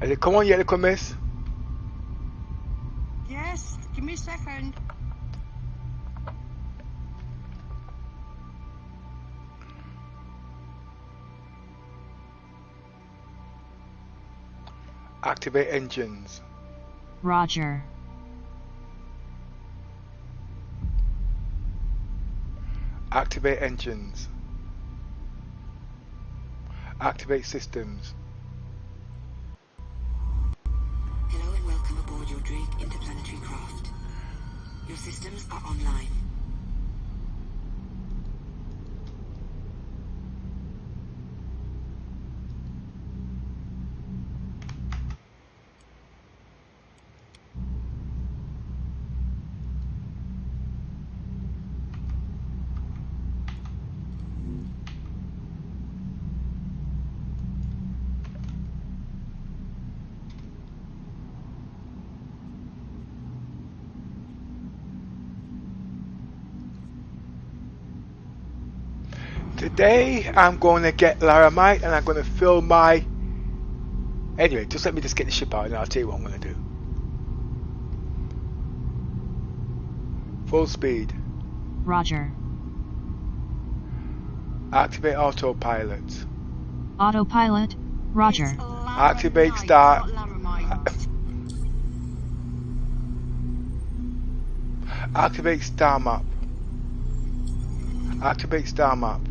Has it come on yet, little miss? Yes, give me a second. Activate engines. Roger. Activate engines. Activate systems. Hello and welcome aboard your Drake interplanetary craft. Your systems are online. Today I'm going to get Laramite and I'm going to fill my... Anyway, just let me just get the ship out and I'll tell you what I'm going to do. Full speed. Roger. Activate autopilot. Autopilot. Roger. It's Activate Laramite, start. not Laramite. Activate star map. Activate star map.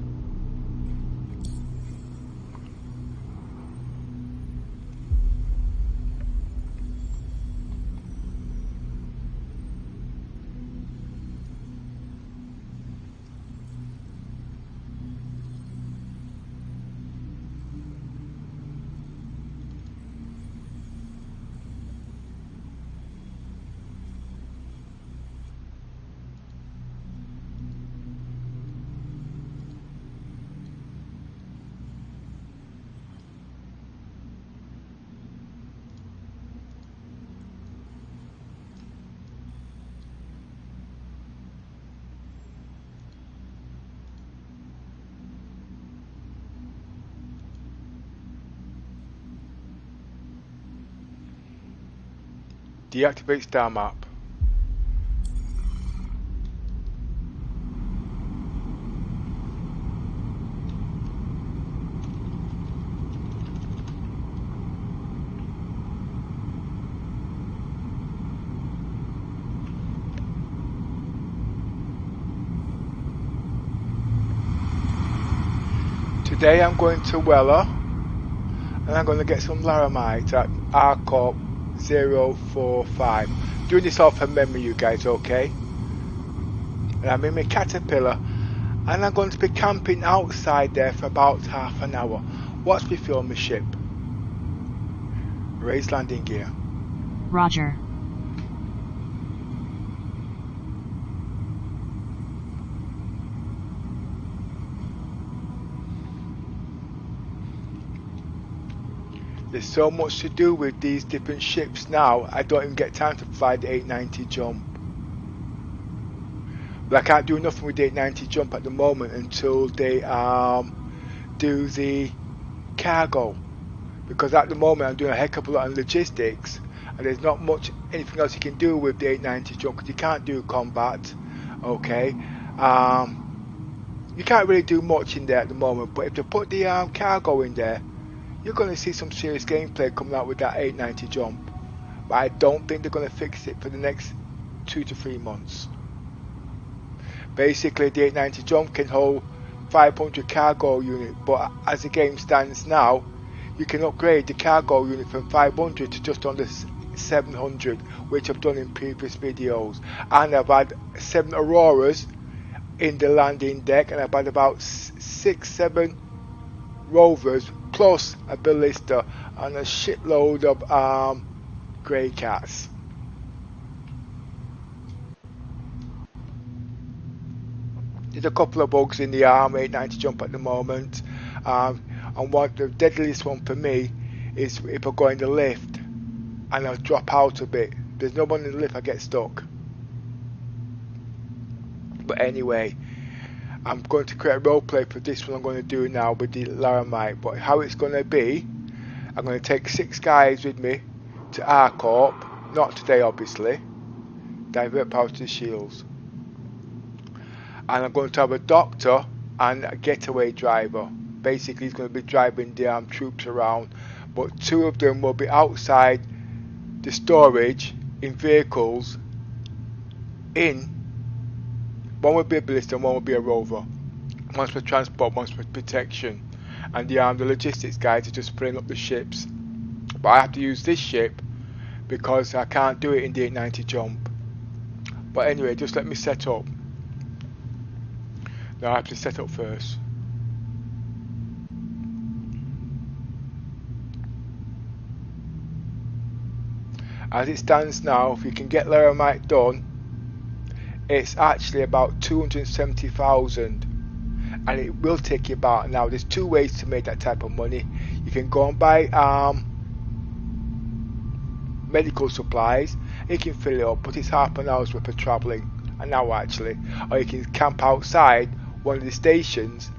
Deactivate star map. Today I'm going to Weller and I'm going to get some Laramite at RCorp 045. Doing this off from memory, you guys, okay? And I'm in my Caterpillar and I'm going to be camping outside there for about half an hour. Watch me fill my ship. Raise landing gear. Roger. There's so much to do with these different ships now, I don't even get time to fly the 890 jump. But I can't do nothing with the 890 jump at the moment until they do the cargo. Because at the moment I'm doing a heck of a lot of logistics and there's not much anything else you can do with the 890 jump because you can't do combat. Okay. You can't really do much in there at the moment, but if they put the cargo in there, you're going to see some serious gameplay coming out with that 890 jump. But I don't think they're going to fix it for the next 2 to 3 months. Basically, the 890 jump can hold 500 cargo unit, but as the game stands now, you can upgrade the cargo unit from 500 to just under 700, which I've done in previous videos. And I've had 7 Auroras in the landing deck, and I've had about 6-7 Rovers plus a ballista and a shitload of grey cats. There's a couple of bugs in the 890 jump at the moment, and what the deadliest one for me is if I go in the lift and I drop out a bit. There's no one in the lift, I get stuck. But anyway, I'm going to create a roleplay for this one I'm going to do now with the Laramite, but how it's going to be, I'm going to take 6 guys with me to ARCORP, not today obviously, divert power to the shields. And I'm going to have a doctor and a getaway driver. Basically he's going to be driving the troops around, but 2 of them will be outside the storage in vehicles. One will be a ballista and one will be a rover. One's for transport, one's for protection. And the logistics guys are just filling up the ships. But I have to use this ship because I can't do it in the 890 jump. But anyway, just let me set up. Now I have to set up first. As it stands now, if you can get Laramite done, it's actually about 270,000, and it will take you about an hour. There's 2 ways to make that type of money. You can go and buy medical supplies, and you can fill it up, but it's half an hour's worth of travelling, an hour actually. Or you can camp outside one of the stations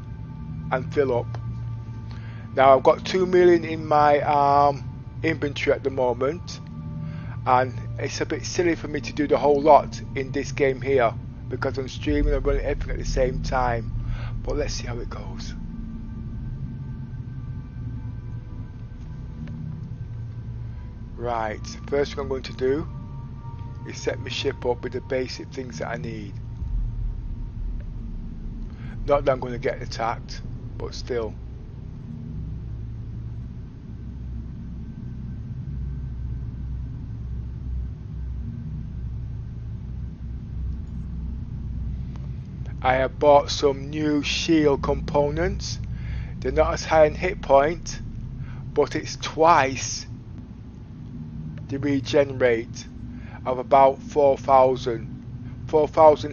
and fill up. Now I've got 2 million in my inventory at the moment, and it's a bit silly for me to do the whole lot in this game here because I'm streaming and running everything at the same time. But let's see how it goes. Right, first thing I'm going to do is set my ship up with the basic things that I need. Not that I'm going to get attacked, but still. I have bought some new shield components. They're not as high in hit point, but it's twice the regen rate of about 4,000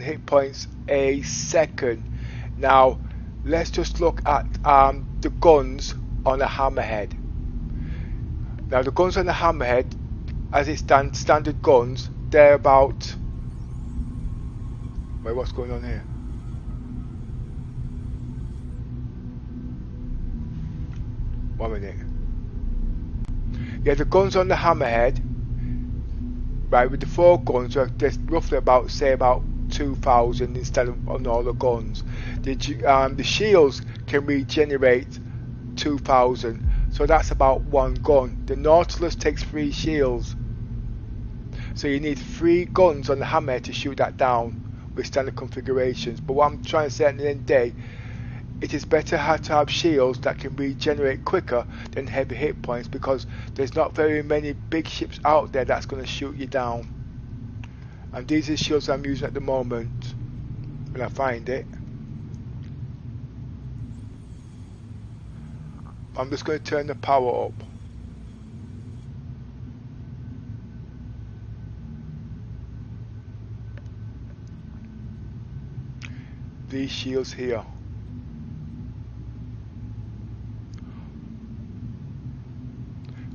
hit points a second. Now let's just look at the guns on a hammerhead. Now the guns on the hammerhead, as it stands, standard guns, they're about, wait, what's going on here? One minute. Yeah, the guns on the hammerhead, right, with the 4 guns, there's roughly about, say, about 2,000 instead of on all the guns. The shields can regenerate 2,000, so that's about 1 gun. The Nautilus takes 3 shields, so you need 3 guns on the hammerhead to shoot that down with standard configurations. But what I'm trying to say at the end of the day, it is better to have shields that can regenerate quicker than heavy hit points, because there's not very many big ships out there that's going to shoot you down. And these are the shields I'm using at the moment when I find it. I'm just going to turn the power up. These shields here.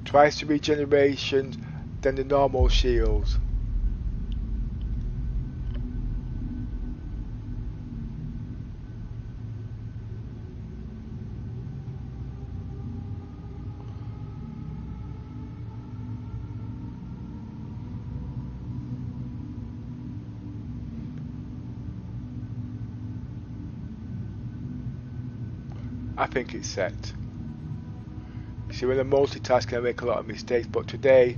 Twice the regeneration than the normal shields. I think it's set. See, when I'm multitasking I make a lot of mistakes, but today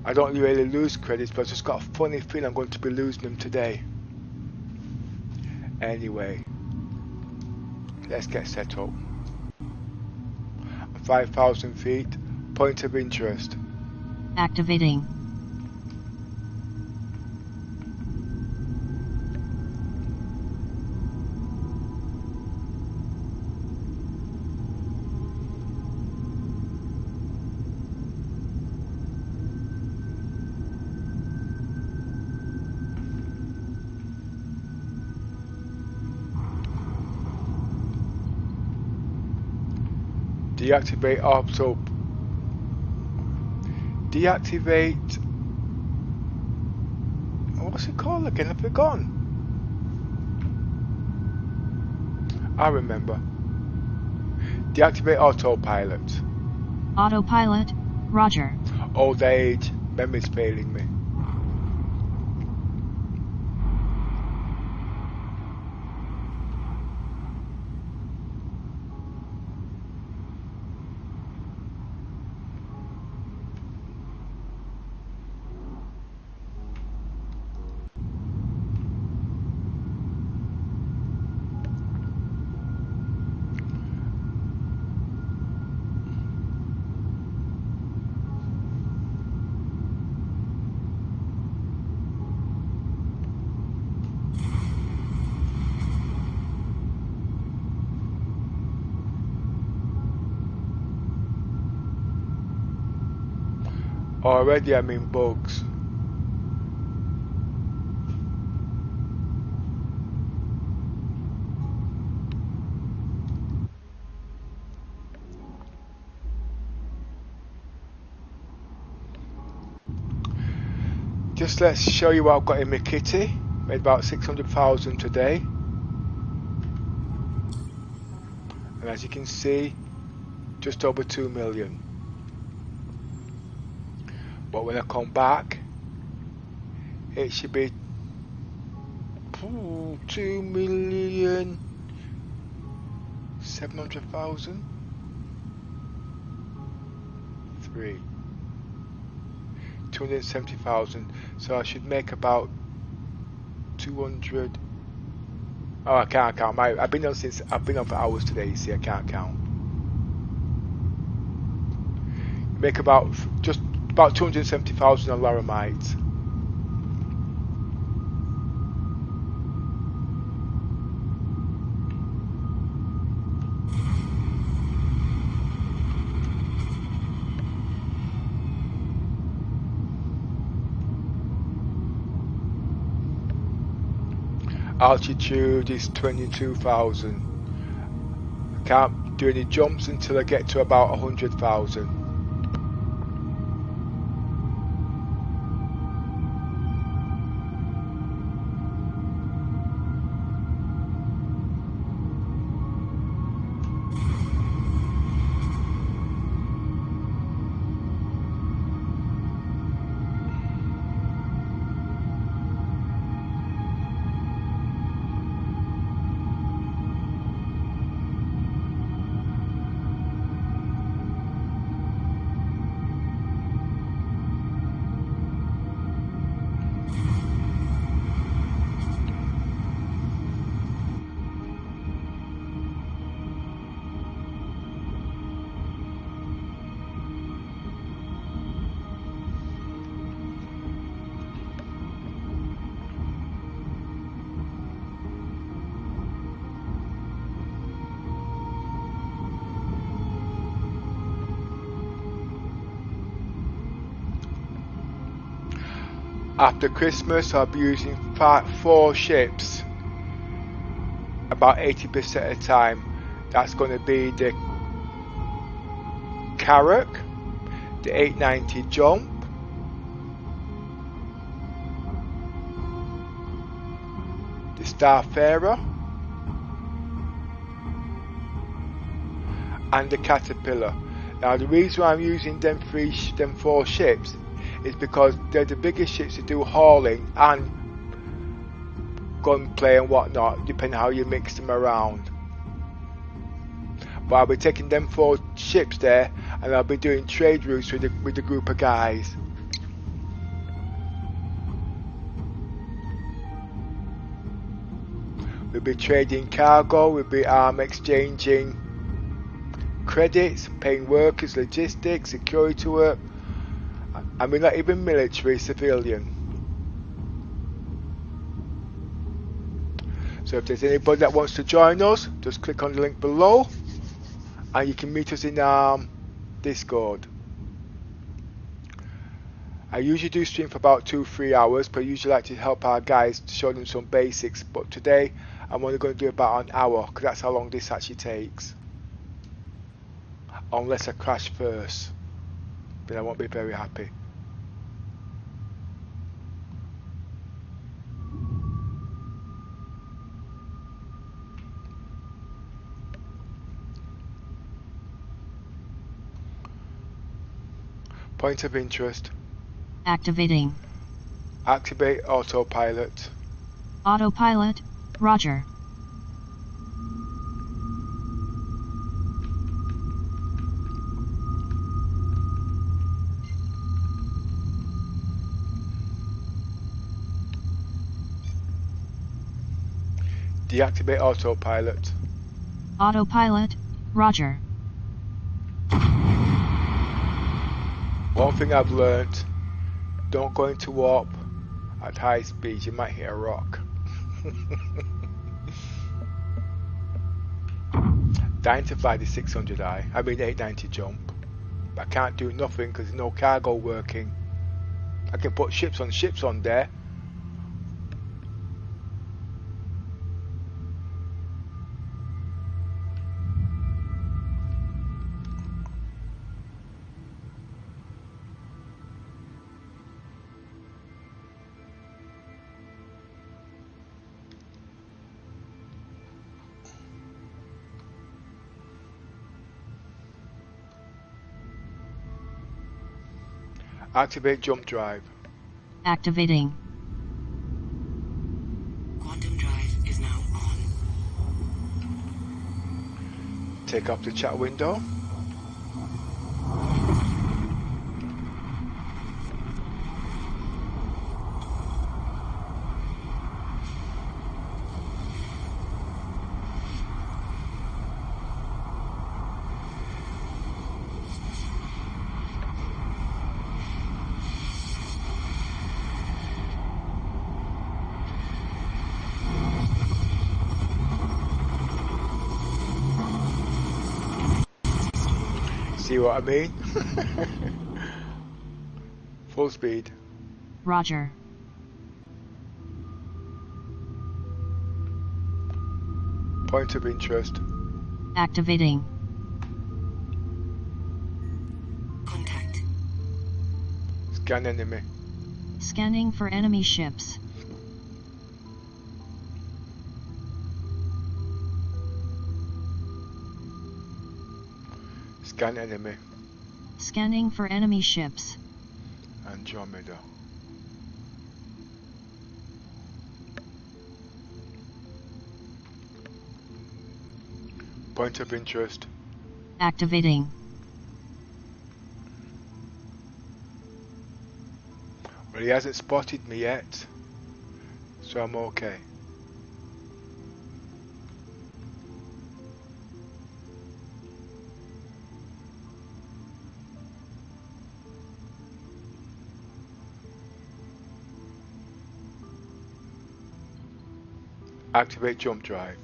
I don't really lose credits, but I've just got a funny feeling I'm going to be losing them today. Anyway, let's get set up. 5,000 feet, point of interest. Activating. Deactivate auto. Deactivate. What's it called again? I've forgotten. I remember. Deactivate autopilot. Autopilot, Roger. Old age, memory's failing me. Already I'm in bugs. Just let's show you what I've got in my kitty. Made about 600,000 today. And as you can see, just over 2 million. But when I come back, it should be 2,700,000. 270,000. So I should make about 200. Oh, I can't count. I've been on for hours today. You see, I can't count. Make about just about 270,000 on Laramite. Altitude is 22,000. I can't do any jumps until I get to about 100,000. After Christmas, I'll be using 4 ships about 80% of the time. That's going to be the Carrack, the 890 Jump, the Starfarer, and the Caterpillar. Now the reason why I'm using them 4 ships is because they're the biggest ships to do hauling and gunplay and whatnot, depending how you mix them around. But I'll be taking them 4 ships there, and I'll be doing trade routes with the group of guys. We'll be trading cargo, we'll be exchanging credits, paying workers, logistics, security work. And we're not even military, civilian. So if there's anybody that wants to join us, just click on the link below and you can meet us in Discord. I usually do stream for about 2-3 hours, but I usually like to help our guys to show them some basics. But today I'm only going to do about an hour because that's how long this actually takes. Unless I crash first, then I won't be very happy. Point of interest. Activating. Activate autopilot. Autopilot. Roger. Deactivate autopilot. Autopilot. Roger. One thing I've learnt, don't go into warp at high speed, you might hit a rock. Dying to fly the 600i, I mean 890 jump. But I can't do nothing because there's no cargo working. I can put ships on there. Activate jump drive. Activating. Quantum drive is now on. Take off the chat window. See what I mean? Full speed. Roger. Point of interest. Activating. Contact. Scan enemy. Scanning for enemy ships. Scan enemy. Scanning for enemy ships. Andromeda. Point of interest. Activating. Well, he hasn't spotted me yet, so I'm okay. Activate jump drive.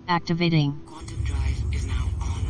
Activating. Quantum drive is now on.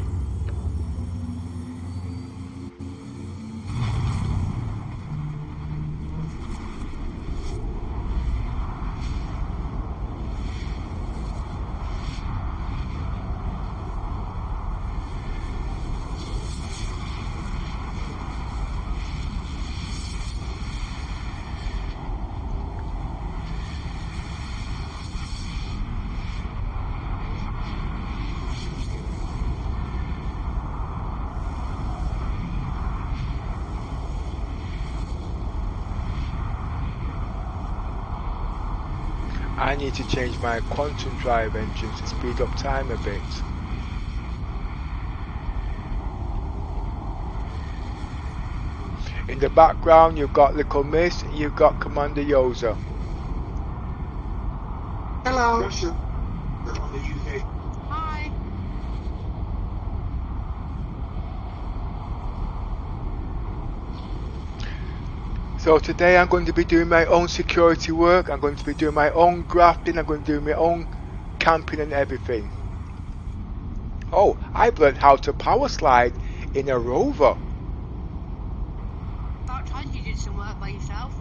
I need to change my quantum drive engines to speed up time a bit. In the background you've got Little Miss, you've got Commander Yoza. Hello. Hi. So today I'm going to be doing my own security work, I'm going to be doing my own grafting, I'm going to do my own camping and everything. Oh, I've learned how to power slide in a Rover. About time you did some work by yourself.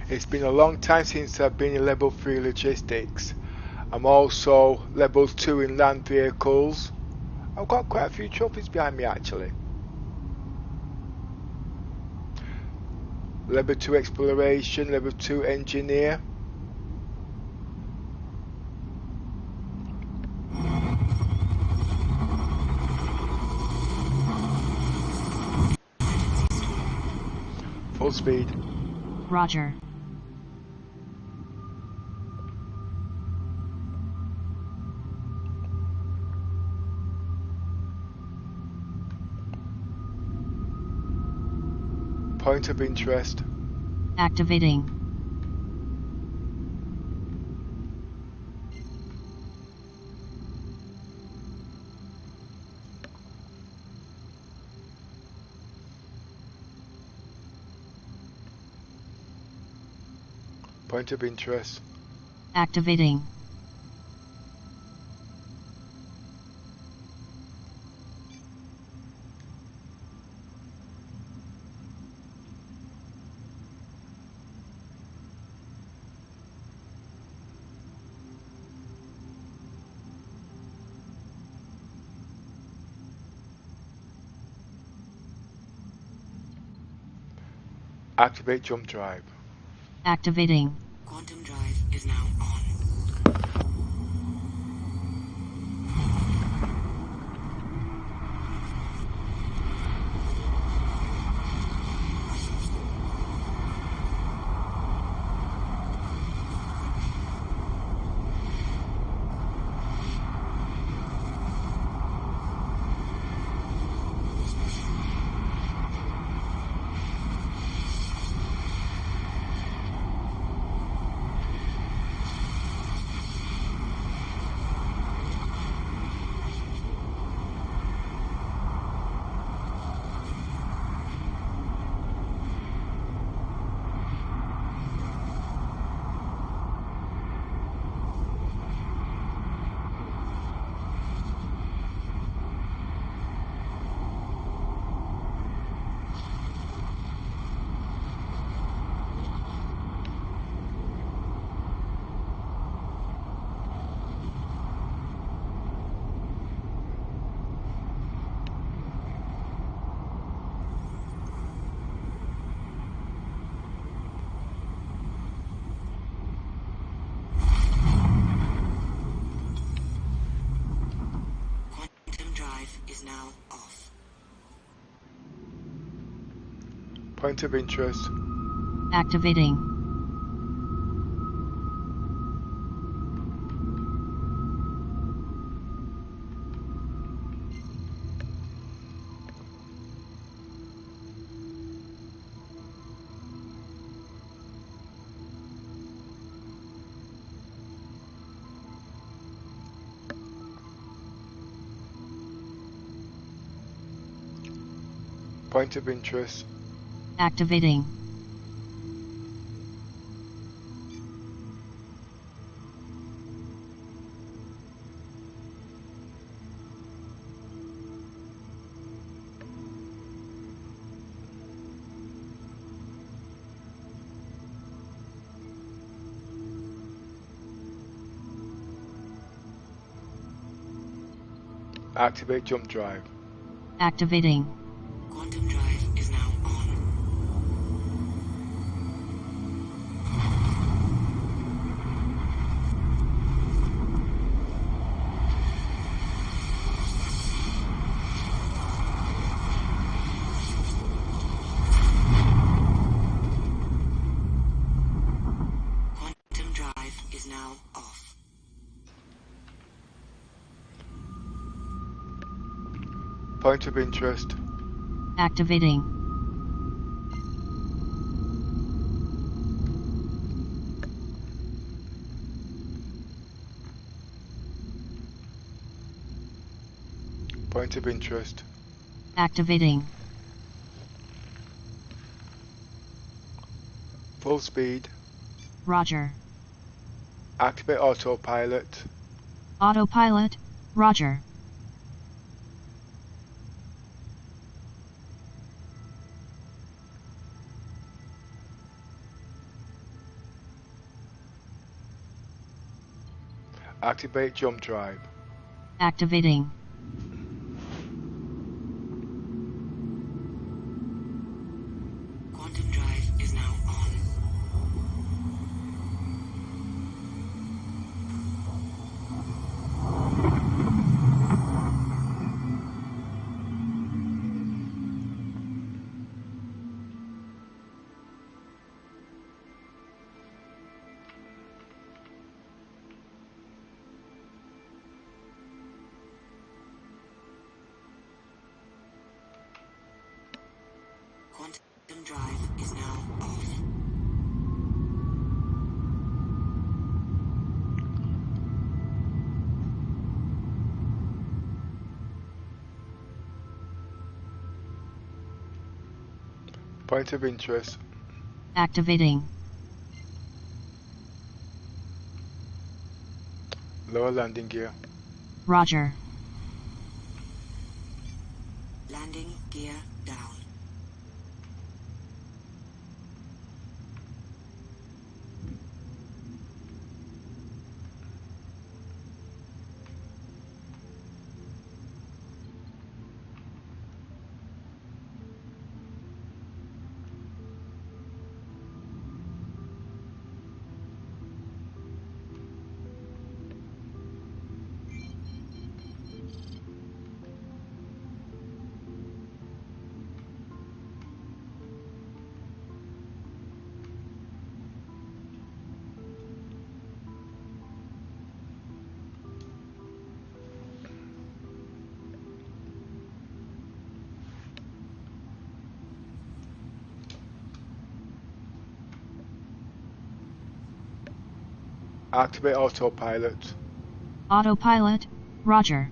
It's been a long time since I've been in level 3 logistics. I'm also level 2 in land vehicles. I've got quite a few trophies behind me actually. Level 2 exploration, level 2 engineer. Full speed. Roger. Point of interest. Activating. Point of interest. Activating. Activate jump drive. Activating. Quantum drive is now on. Is now off. Point of interest. Activating. Point of interest. Activating. Activate jump drive. Activating. Quantum drive is now on. Quantum drive is now off. Point of interest. Activating. Point of interest. Activating. Full speed. Roger. Activate autopilot. Autopilot. Roger. Activate jump drive. Activating. Quantum drive is now on. Quantum drive is now off. Point of interest. Activating. Lower landing gear. Roger. Landing gear down. Activate autopilot. Autopilot. Roger.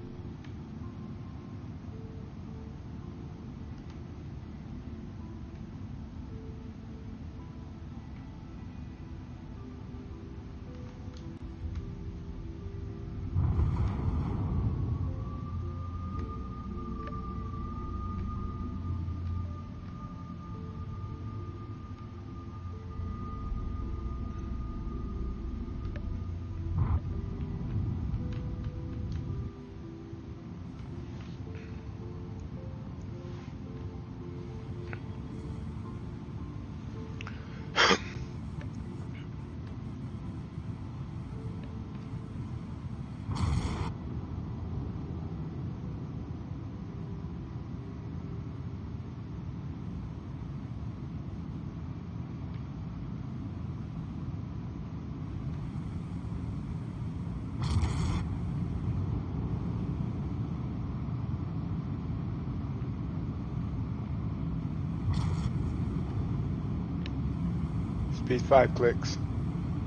Speed 5 clicks.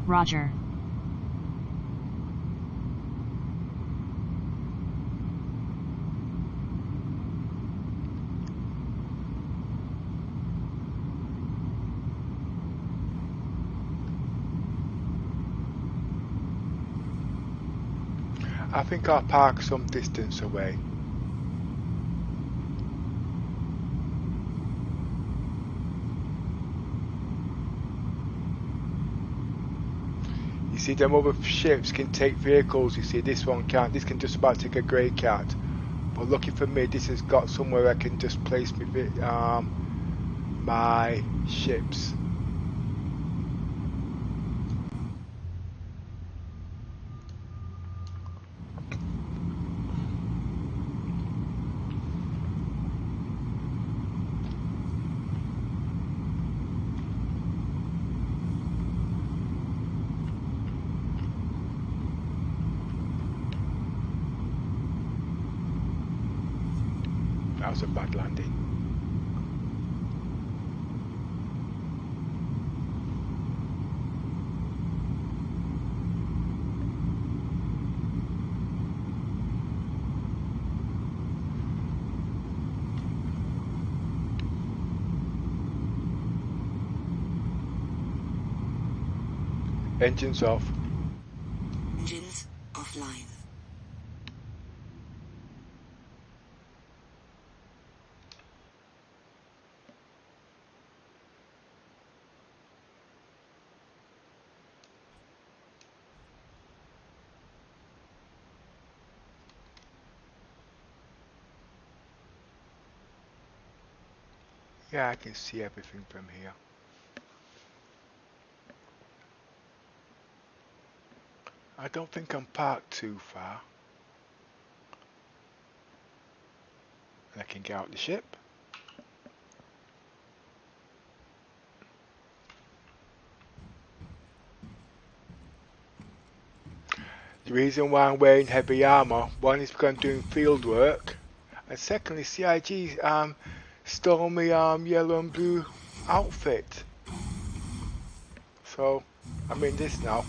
Roger. I think I'll park some distance away. You see, them other ships can take vehicles. You see, this one can't. This can just about take a grey cat. But lucky for me, this has got somewhere I can just place my ships. That was a bad landing. Engines off. Engines offline. Yeah, I can see everything from here. I don't think I'm parked too far. And I can get out the ship. The reason why I'm wearing heavy armour, one is because I'm doing field work, and secondly, CIG stole me yellow and blue outfit. So I'm in this now.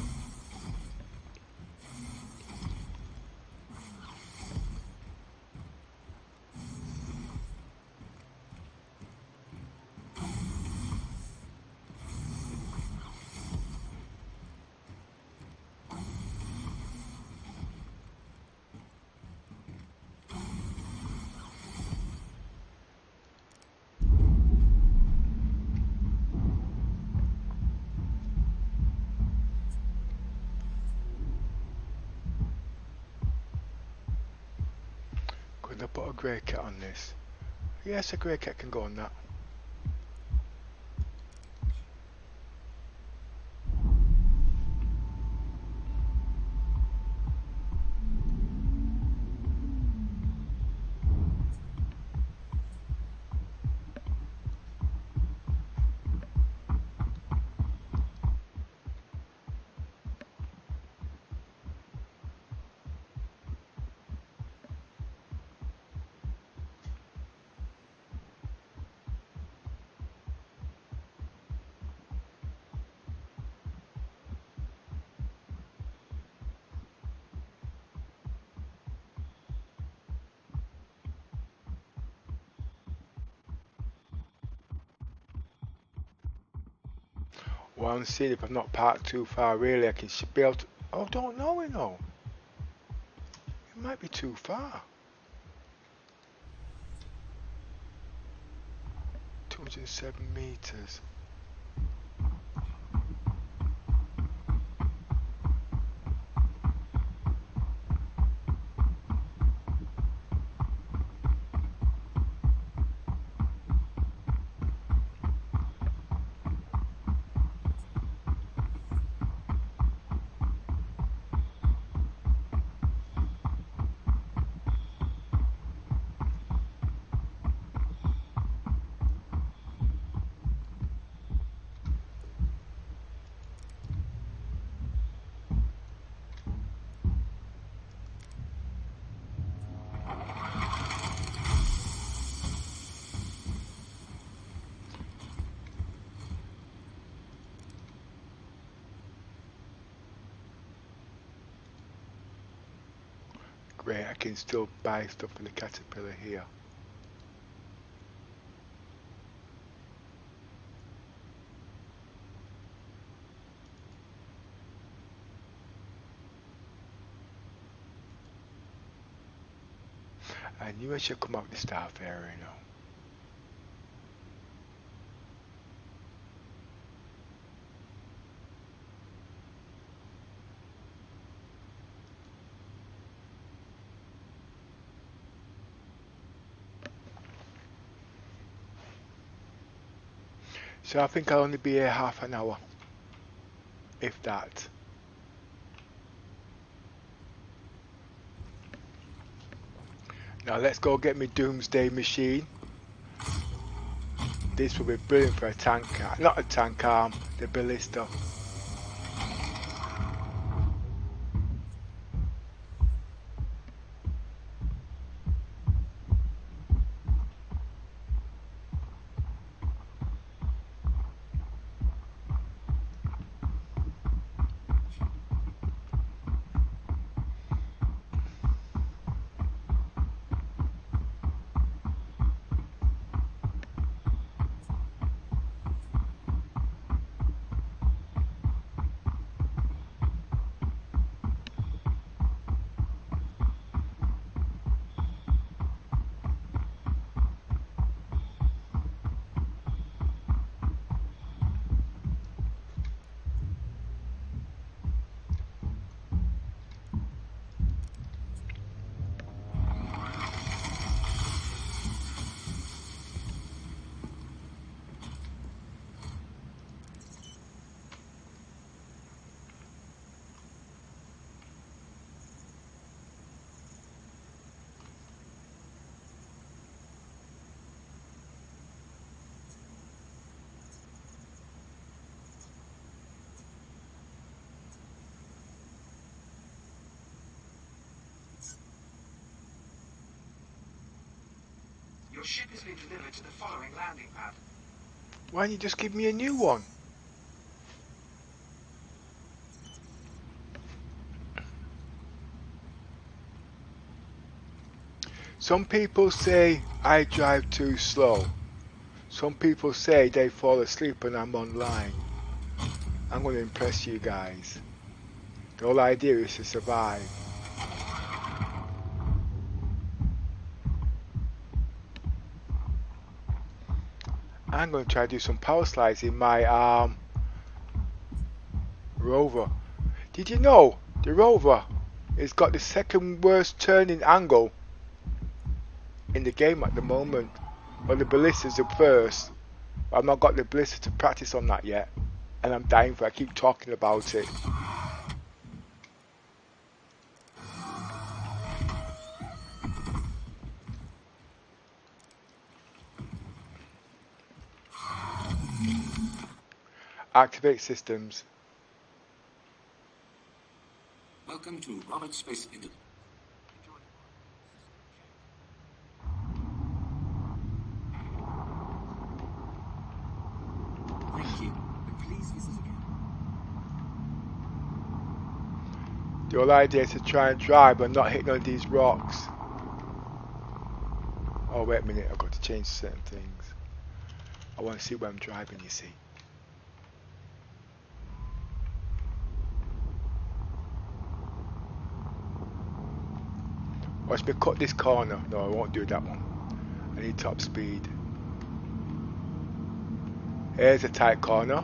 Could I put a grey cat on this? Yes, a grey cat can go on that. Well, I'm seeing if I'm not parked too far, really, I can be able to. Oh, don't know, you know. It might be too far. 207 meters. Great, I can still buy stuff for the caterpillar here. I knew I should come out the starfarer, you know. So I think I'll only be here half an hour, if that. Now let's go get me doomsday machine. This will be brilliant for a tank, not a tank arm, the ballista. Your ship has been delivered to the following landing pad. Why don't you just give me a new one? Some people say I drive too slow. Some people say they fall asleep when I'm online. I'm going to impress you guys. The whole idea is to survive. I'm going to try to do some power slides in my Rover. Did you know the Rover has got the second worst turning angle in the game at the moment? Well, the ballista's the first. I've not got the ballista to practice on that yet, and I'm dying for it. I keep talking about it. Activate systems. Welcome to Robert Space Industry. Thank you, and please visit again. The whole idea is to try and drive and not hit none of these rocks. Oh, wait a minute, I've got to change certain things. I want to see where I'm driving, you see. Watch me cut this corner. No, I won't do that one. I need top speed. Here's a tight corner.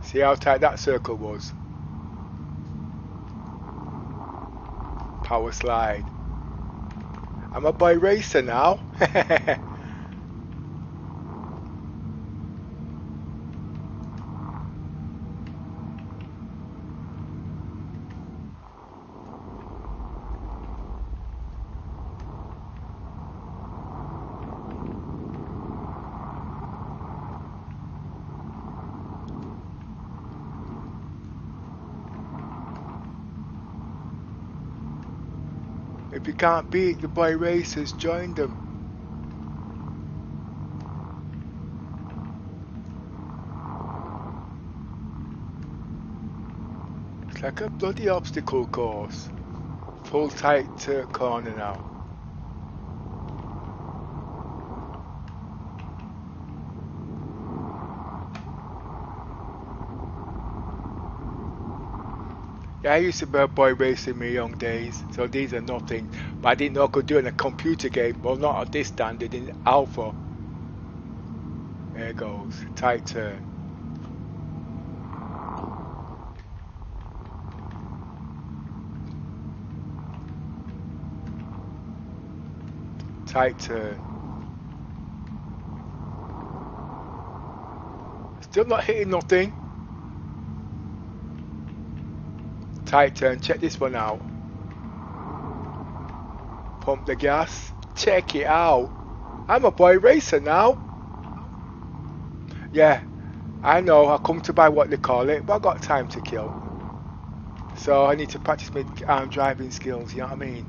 See how tight that circle was? Power slide. I'm a boy racer now. If you can't beat the boy racers, join them. It's like a bloody obstacle course. Full tight corner now. Yeah, I used to be a boy racer in my young days, so these are nothing. But I didn't know I could do it in a computer game. Well, not at this standard, in alpha. There it goes. Tight turn. Tight turn. Still not hitting nothing. Tight turn. Check this one out. Pump the gas. Check it out. I'm a boy racer now. Yeah, I know. I come to buy what they call it, but I got time to kill. So I need to practice my driving skills. You know what I mean?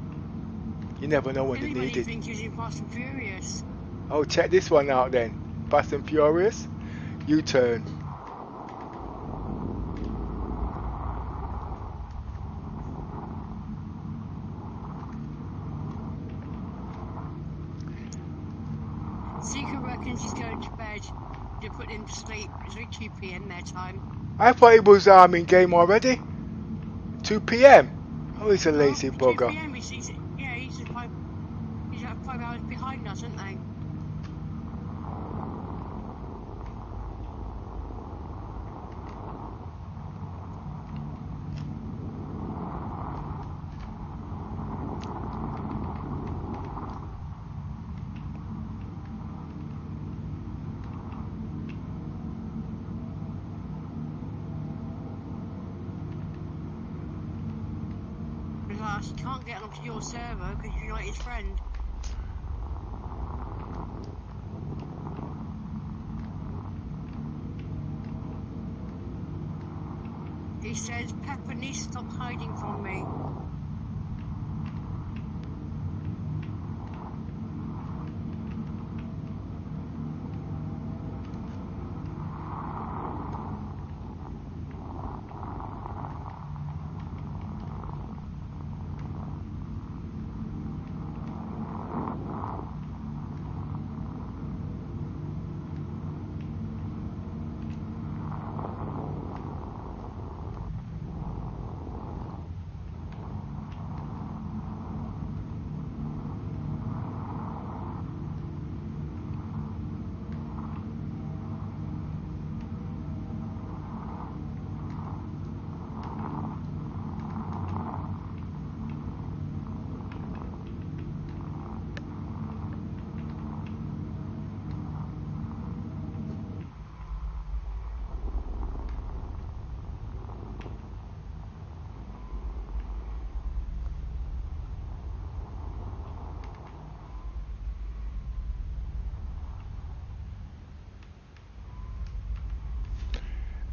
You never know when they're needed. Think you're in Fast and Furious. Oh, check this one out then. Fast and Furious. U-turn. Secret reckons he's going to bed. They put him to sleep. It's like 2 p.m. their time. I thought it was in game already. 2 p.m. Oh, he's a lazy 2 bugger. p.m. He's like 5 hours behind us, aren't they? He can't get onto your server because you're not his friend. He says, Pepper needs to stop hiding from me.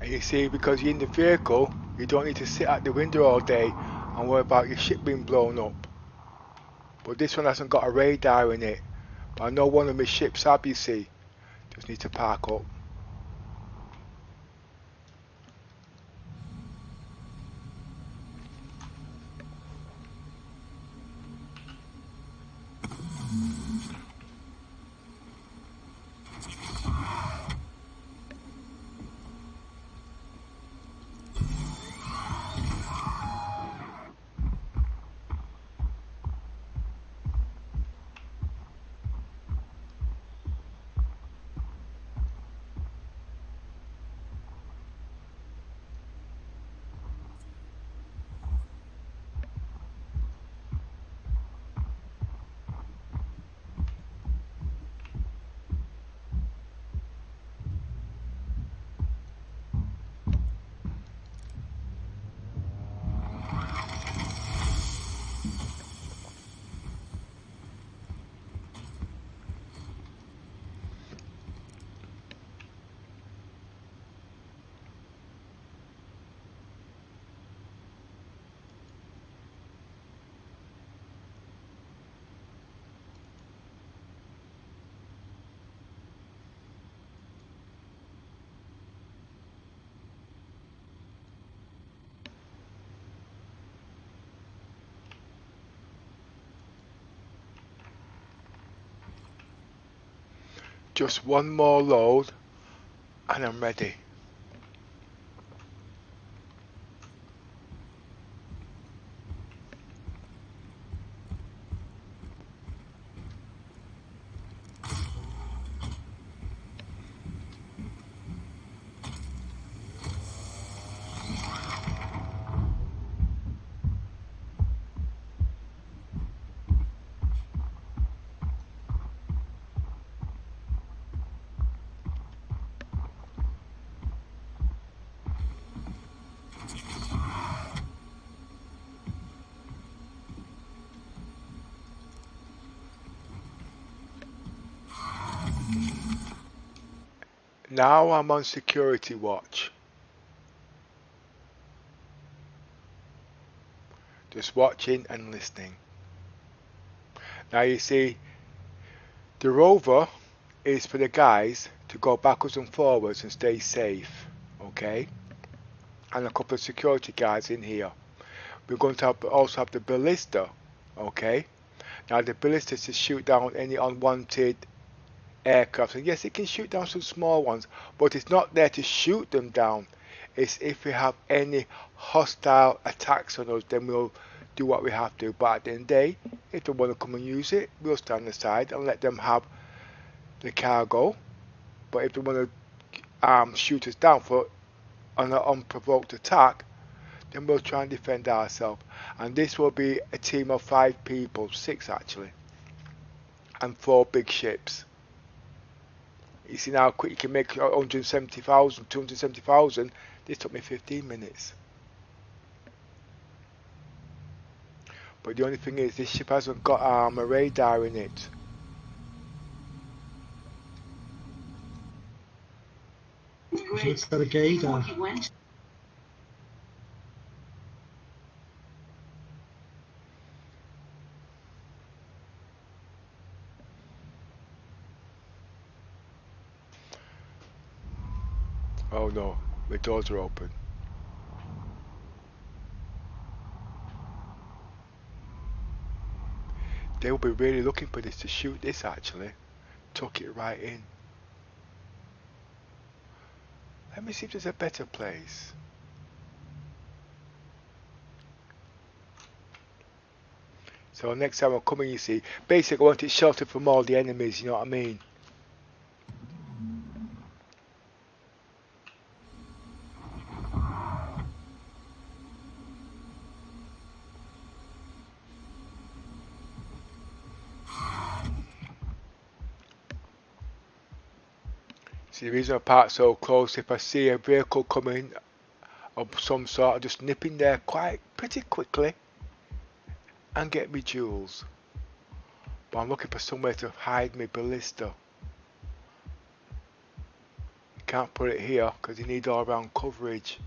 And you see, because you're in the vehicle, you don't need to sit at the window all day and worry about your ship being blown up. But this one hasn't got a radar in it. But I know one of my ships have, you see. Just need to park up. Just one more load and I'm ready. Now I'm on security watch. Just watching and listening. Now you see, the Rover is for the guys to go backwards and forwards and stay safe, okay? And a couple of security guards in here. We're going to also have the ballista, okay? Now the ballista is to shoot down any unwanted aircraft, and yes, it can shoot down some small ones, but it's not there to shoot them down. It's if we have any hostile attacks on us, then we'll do what we have to. But at the end of the day, if they want to come and use it, we'll stand aside and let them have the cargo. But if they want to shoot us down for an unprovoked attack, then we'll try and defend ourselves. And this will be a team of 5 people, 6 actually, and 4 big ships. You see now how quick you can make 170,000, 270,000. This took me 15 minutes. But the only thing is, this ship hasn't got a radar in it. It's got a gator. Oh no, the doors are open. They will be really looking for this to shoot this actually. Tuck it right in. Let me see if there's a better place. So next time I'm coming, you see, basically I want it sheltered from all the enemies, you know what I mean? See, the reason I park so close, if I see a vehicle coming of some sort, I just nip in there pretty quickly and get me jewels. But I'm looking for somewhere to hide my ballista. can't put it here because you need all round coverage.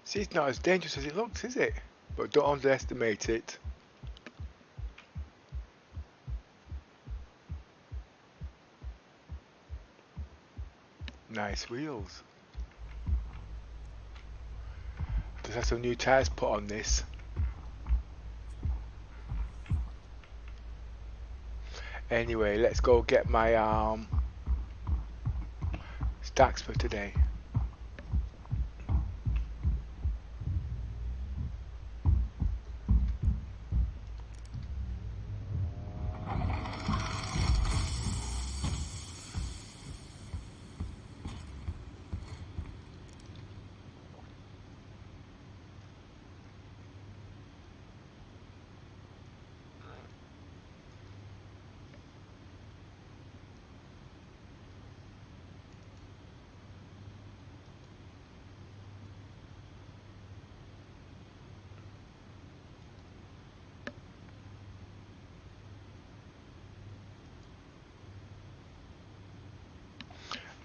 See, it's not as dangerous as it looks, is it? But don't underestimate it. Nice wheels. Just have some new tyres put on this. Anyway, let's go get my stacks for today.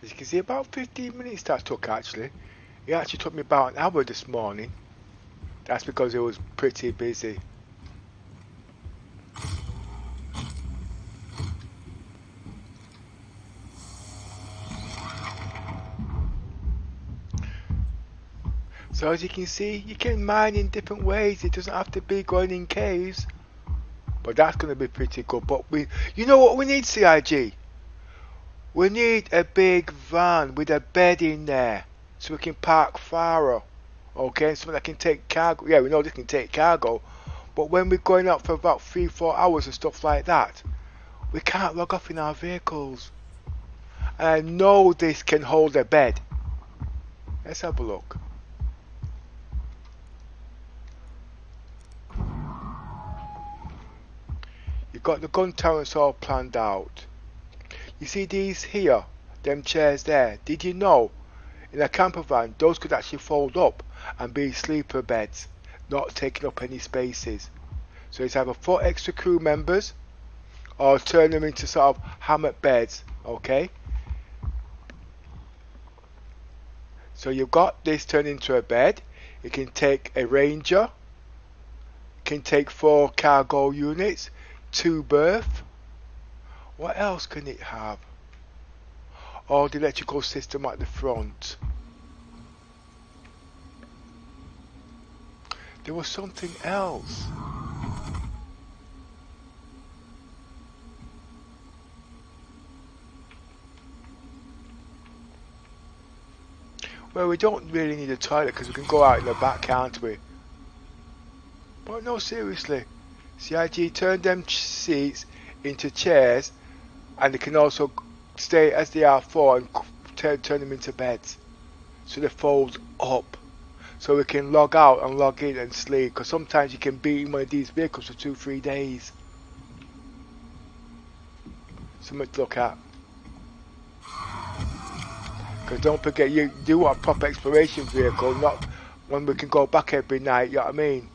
As you can see, about 15 minutes that took actually. It actually took me about an hour this morning. That's because it was pretty busy. So as you can see, you can mine in different ways. It doesn't have to be going in caves. But that's going to be pretty good. But you know what we need, CIG? We need a big van with a bed in there, so we can park farther, okay? Something that can take cargo. Yeah, we know this can take cargo, but when we're going out for about 3-4 hours and stuff like that, we can't log off in our vehicles. And I know this can hold a bed. Let's have a look. You've got the gun turrets all planned out. You see these here, them chairs there, did you know in a camper van those could actually fold up and be sleeper beds, not taking up any spaces. So it's either for extra crew members or turn them into sort of hammock beds, okay? So you've got this turned into a bed. It can take a Ranger, can take 4 cargo units, 2 berth. What else can it have? Or the electrical system at the front. There was something else. Well, we don't really need a toilet because we can go out in the back, can't we? But no, seriously. CIG turned them seats into chairs, and they can also stay as they are for and turn them into beds. So they fold up. So we can log out and log in and sleep. Because sometimes you can be in one of these vehicles for 2-3 days. Something to look at. Because don't forget, you do want a proper exploration vehicle, not one we can go back every night, you know what I mean?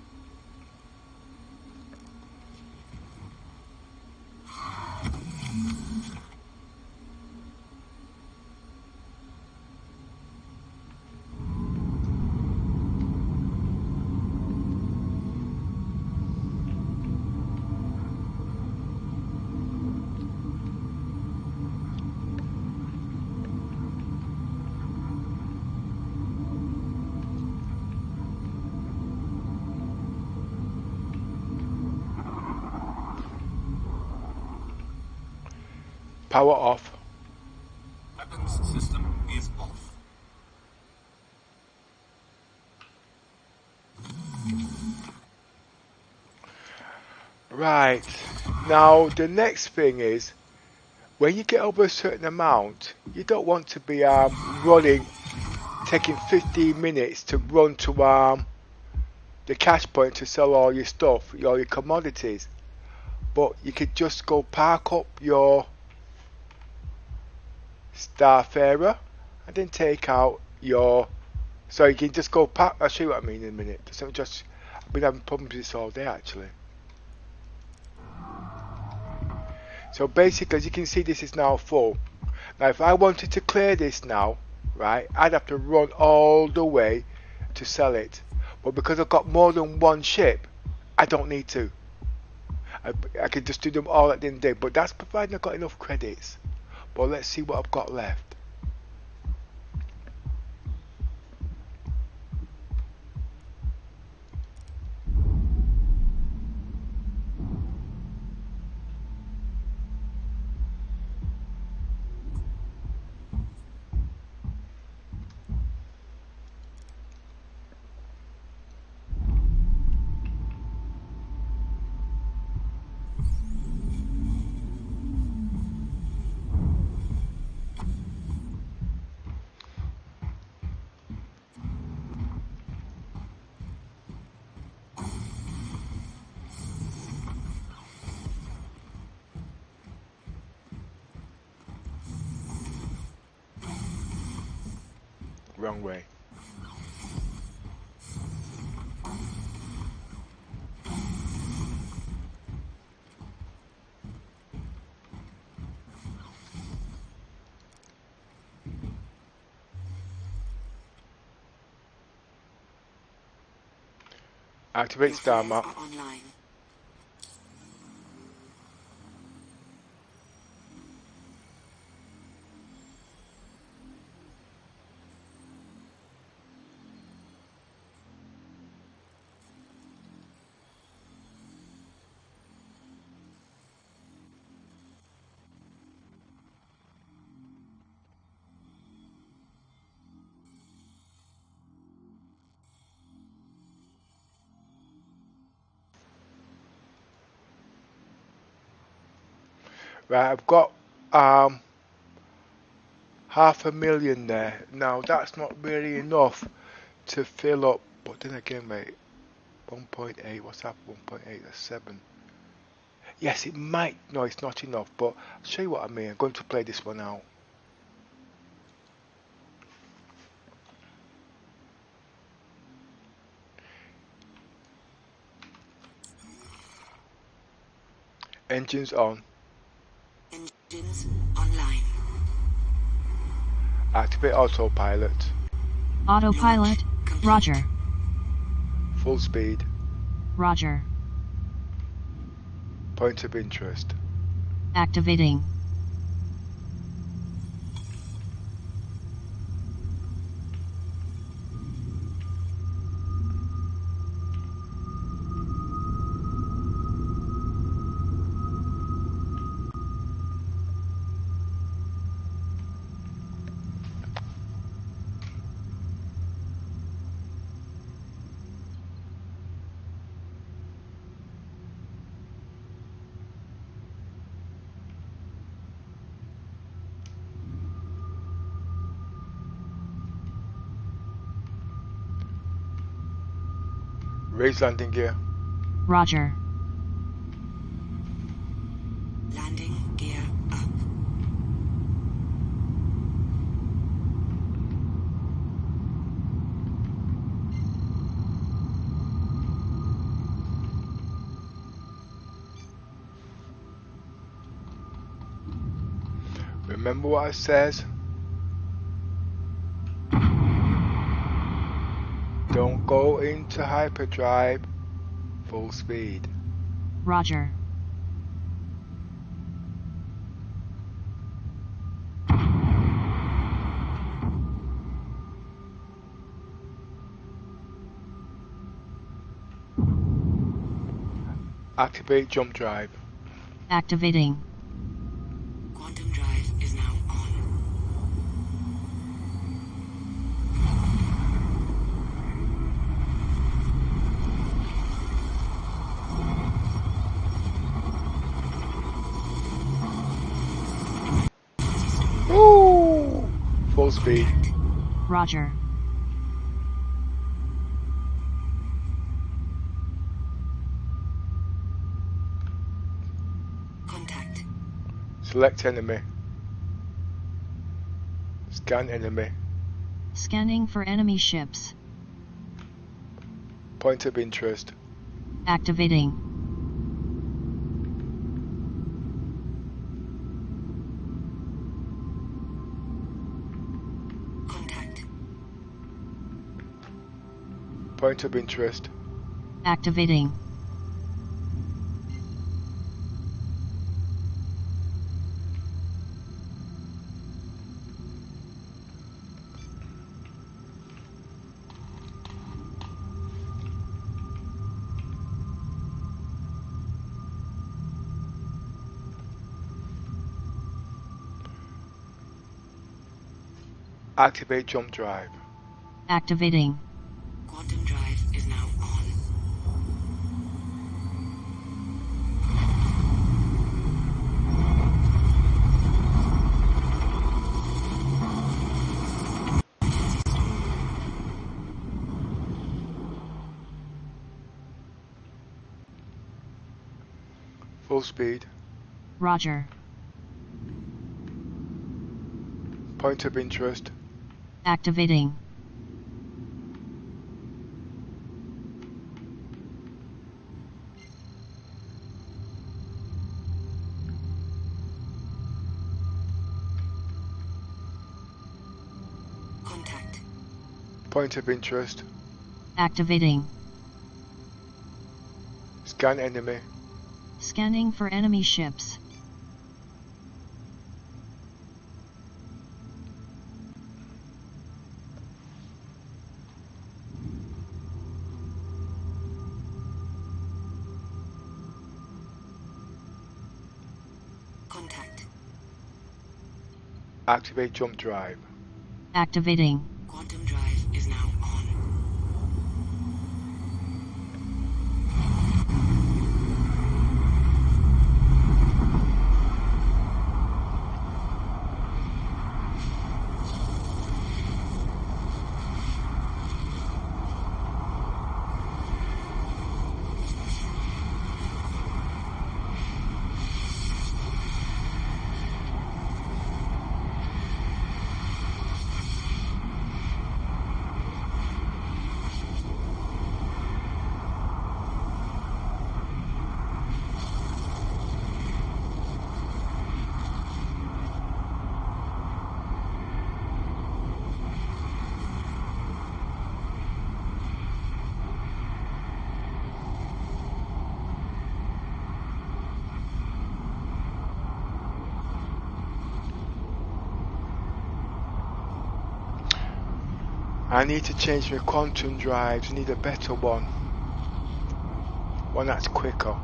Power off. Weapons system is off. Right. Now the next thing is, when you get over a certain amount, you don't want to be running taking 15 minutes to run to the cash point to sell all your stuff, all your commodities. But you could just go park up your starfarer and then take out your, so you can just go park. I'll show you what I mean in a minute. I've been having problems with this all day actually. So basically, as you can see, this is now full. Now if I wanted to clear this now, right, I'd have to run all the way to sell it. But because I've got more than one ship, I don't need to. I can just do them all at the end of the day, but that's providing I've got enough credits. But let's see what I've got left. Wrong way. Activate star map. Online. Right, I've got 500,000 there. Now that's not really enough to fill up, but then again, mate, 1.8, what's that? 1.8, that's 7. Yes, it might, no, it's not enough, but I'll show you what I mean. I'm going to play this one out. Engines on. Engines online. Activate autopilot. Autopilot, Roger. Full speed. Roger. Point of interest. Activating. Raise landing gear. Roger. Landing gear up. Remember what it says? Don't go into hyperdrive. Full speed. Roger. Activate jump drive. Activating. Quantum drive is now on. Woo! Full speed. Roger. Select enemy. Scan enemy. Scanning for enemy ships. Point of interest. Activating. Contact. Point of interest. Activating. Activate jump drive. Activating. Quantum drive is now on. Full speed. Roger. Point of interest. Activating. Contact. Point of interest. Activating. Scan enemy. Scanning for enemy ships. Contact. Activate jump drive. Activating. Quantum drive is now on. I need to change my quantum drives. I need a better one. One that's quicker.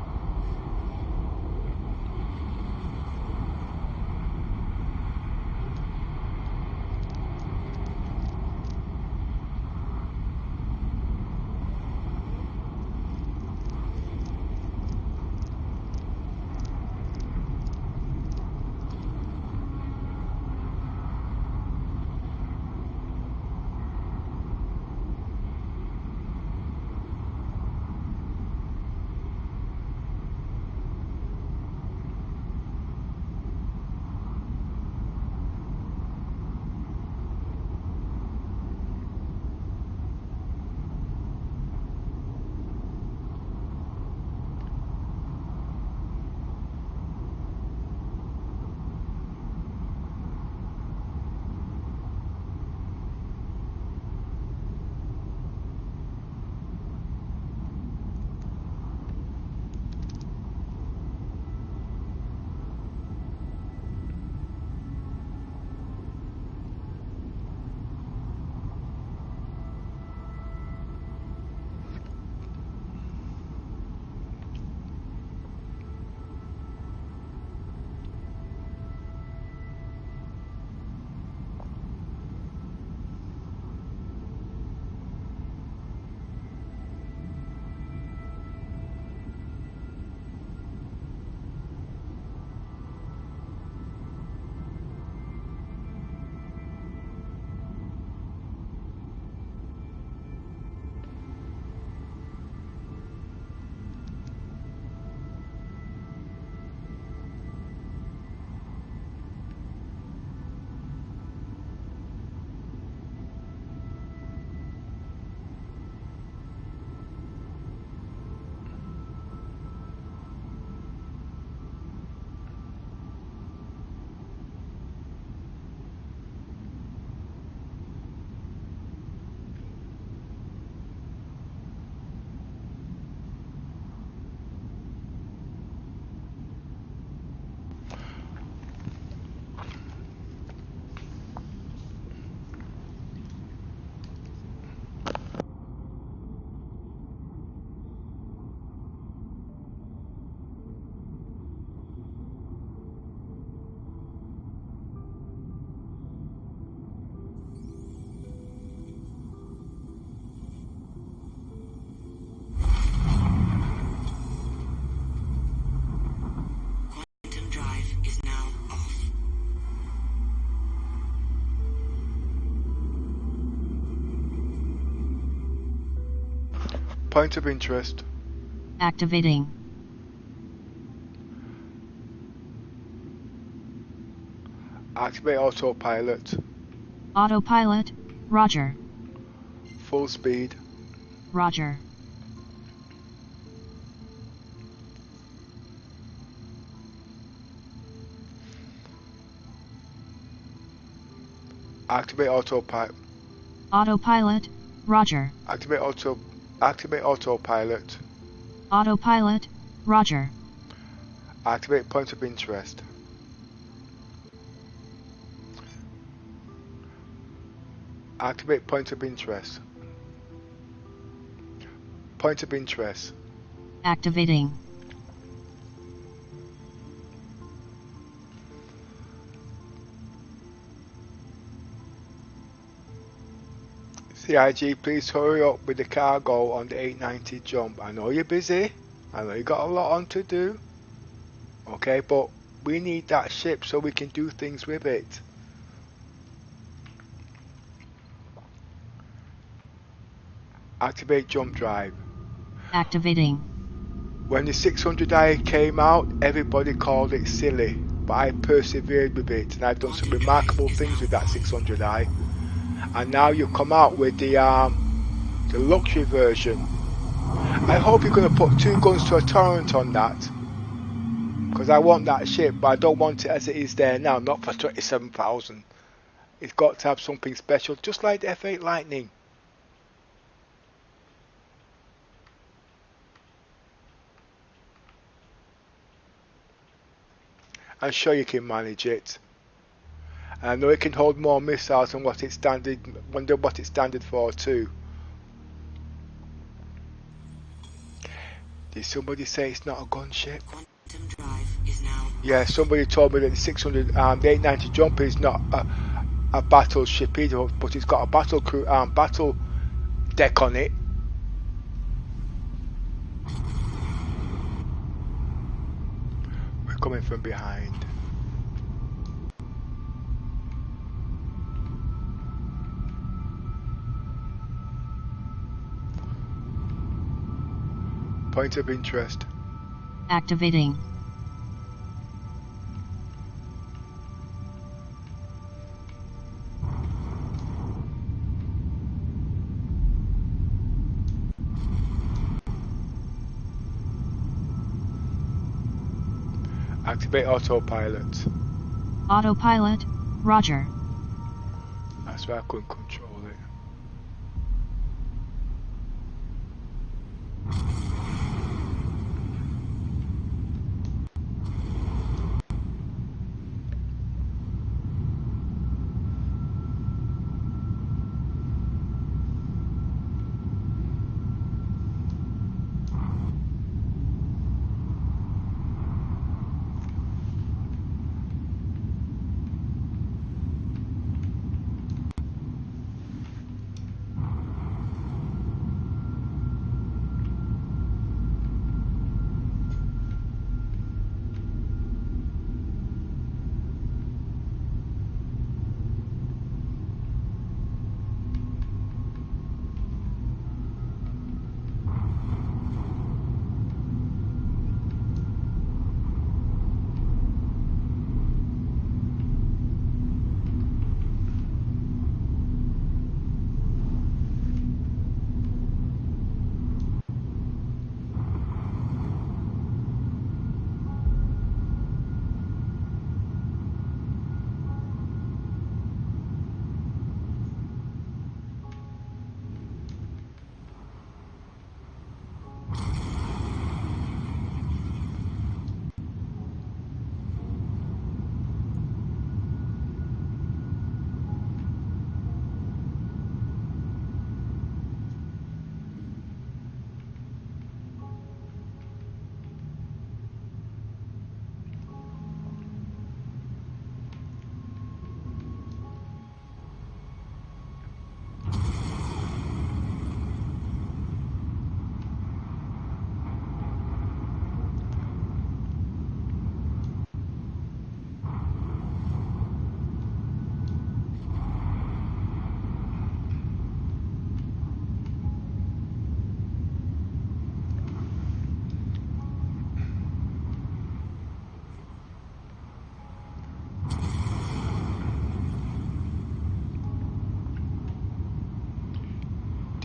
Point of interest. Activating. Activate autopilot. Autopilot. Roger. Full speed. Roger. Activate autopilot. Autopilot. Roger. Activate autopilot. Autopilot. Roger. Activate point of interest. Activate point of interest. Point of interest. Activating. CIG, please hurry up with the cargo on the 890 jump. I know you're busy. I know you got a lot on to do. Okay, but we need that ship so we can do things with it. Activate jump drive. Activating. When the 600i came out, everybody called it silly, but I persevered with it and I've done some remarkable things with that 600i. And now you come out with the luxury version. I hope you're going to put 2 guns to a torrent on that, because I want that ship, but I don't want it as it is there now, not for 27,000. It's got to have something special, just like the F8 Lightning. I'm sure you can manage it. And I know it can hold more missiles than what it's standard. Wonder what it's standard for too. Did somebody say it's not a gunship? Yeah, somebody told me that the 600, the 890 jumper is not a battleship either, but it's got a battle crew, battle deck on it. We're coming from behind. Point of interest. Activating. Activate autopilot. Autopilot. Roger. That's why I couldn't control it.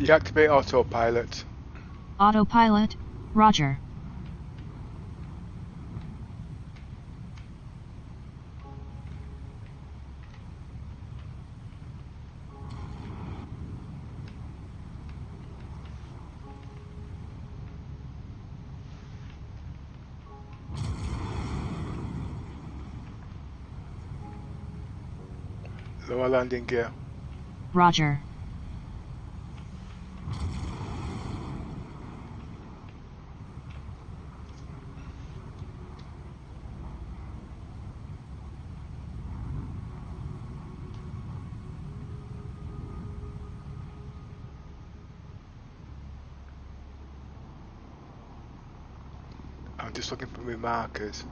Deactivate autopilot. Autopilot, Roger. Lower landing gear. Roger. I'm just looking for my markers.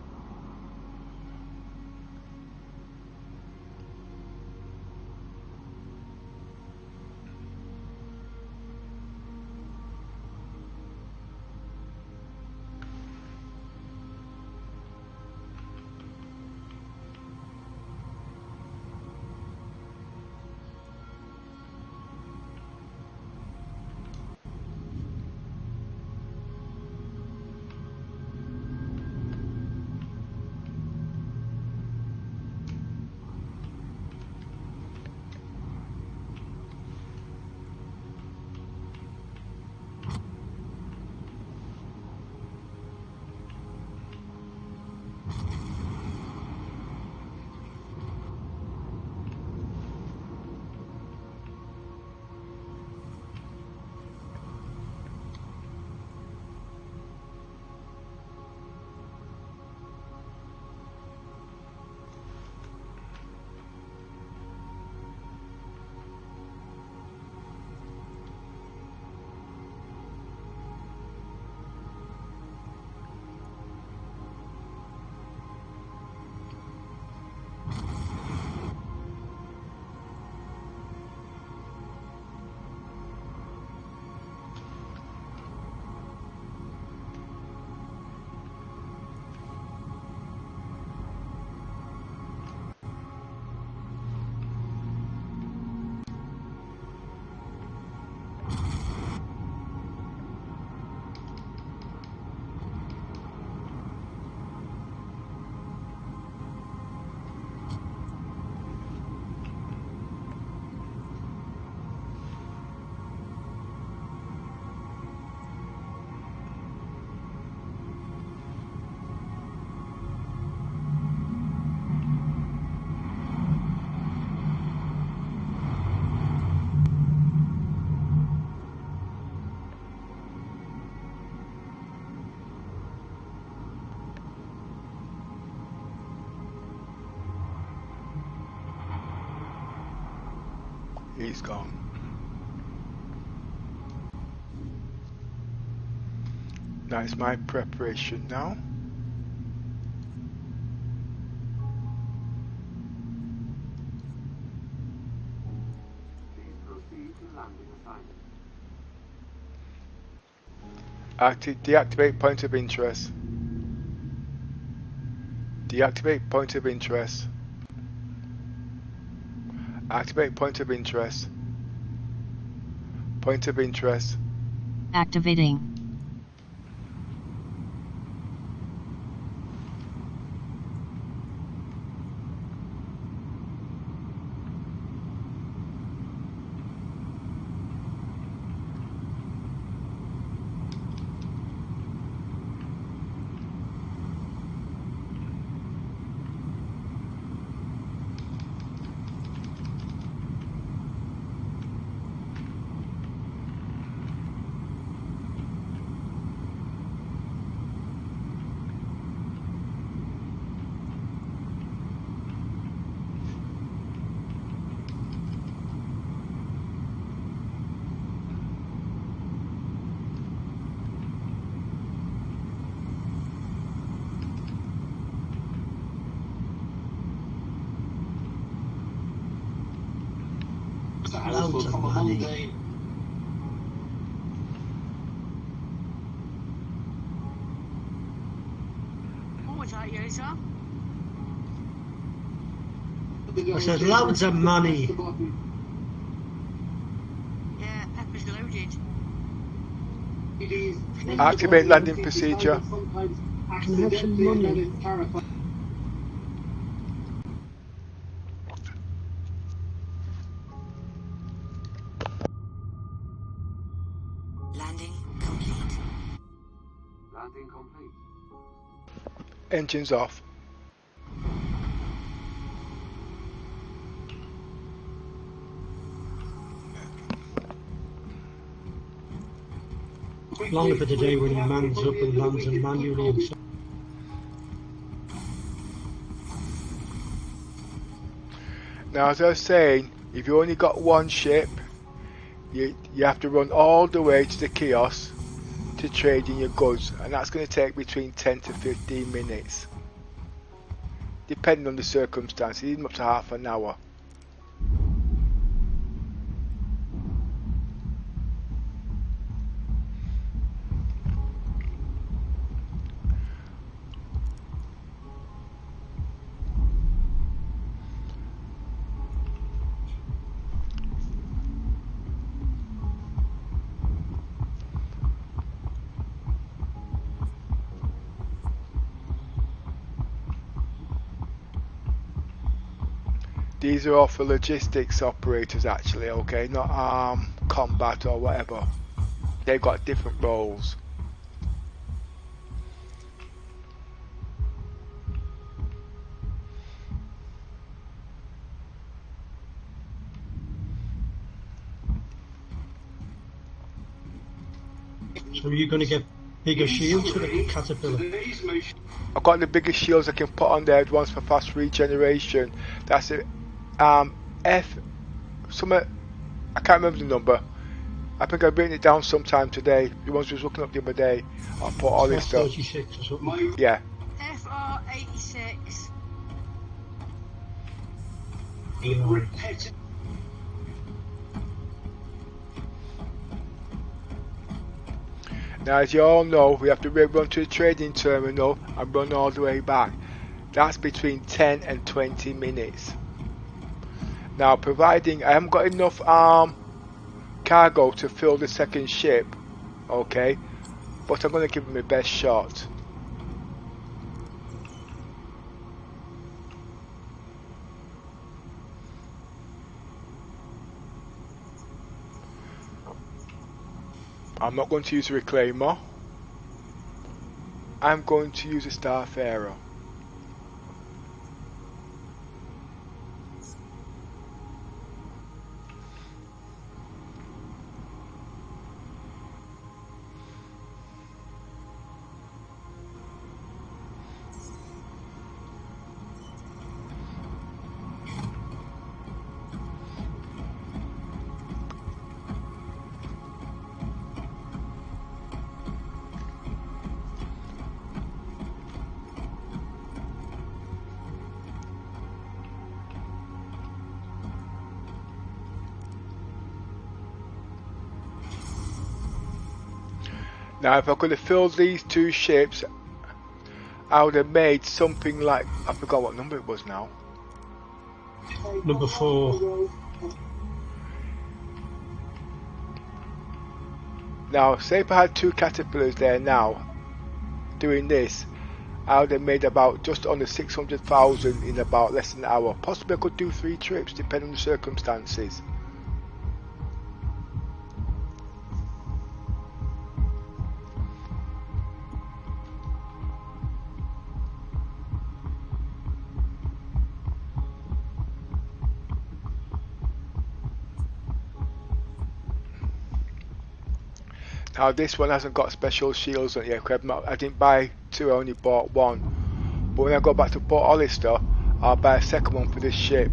He's gone. That is my preparation now. Deactivate point of interest. Deactivate point of interest. Activate point of interest. Point of interest. Activating. Loads of money. What was that, user? I said loads of money. Yeah, Pepper's loaded. Activate landing procedure. Can I have some money? Landing complete. Landing complete. Engines off. Longer for the day when he mans up and lands and manually himself. Now, as I was saying, if you only got one ship, you have to run all the way to the kiosk to trade in your goods, and that's going to take between 10 to 15 minutes, depending on the circumstances, even up to half an hour. These are all for logistics operators actually, okay, not combat or whatever. They've got different roles. So are you going to get bigger shields for the caterpillar? I've got the biggest shields I can put on there, ones for fast regeneration. That's it. F, somewhere, I can't remember the number. I think I've written it down sometime today. The ones we was looking up the other day. I'll put all this stuff. F-36 or something. Yeah. FR86. Yeah. Now, as you all know, we have to run to the trading terminal and run all the way back. That's between 10 and 20 minutes. Now, providing I haven't got enough cargo to fill the second ship, okay, but I'm going to give it my best shot. I'm not going to use a reclaimer. I'm going to use a starfarer. Now, if I could have filled these two ships, I would have made something like, I forgot what number it was now. Number 4. Now, say if I had two caterpillars there now, doing this, I would have made about just under 600,000 in about less than an hour. Possibly I could do 3 trips, depending on the circumstances. Now this one hasn't got special shields on it yet. I didn't buy 2, I only bought 1. But when I go back to Port Hollister, I'll buy a second one for this ship.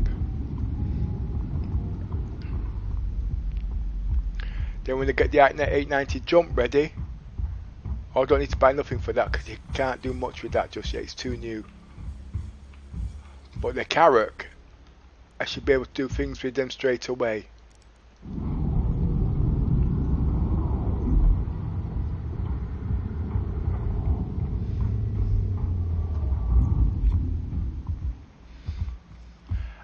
Then when I get the 890 jump ready, I don't need to buy nothing for that because you can't do much with that just yet, it's too new. But the Carrack, I should be able to do things with them straight away.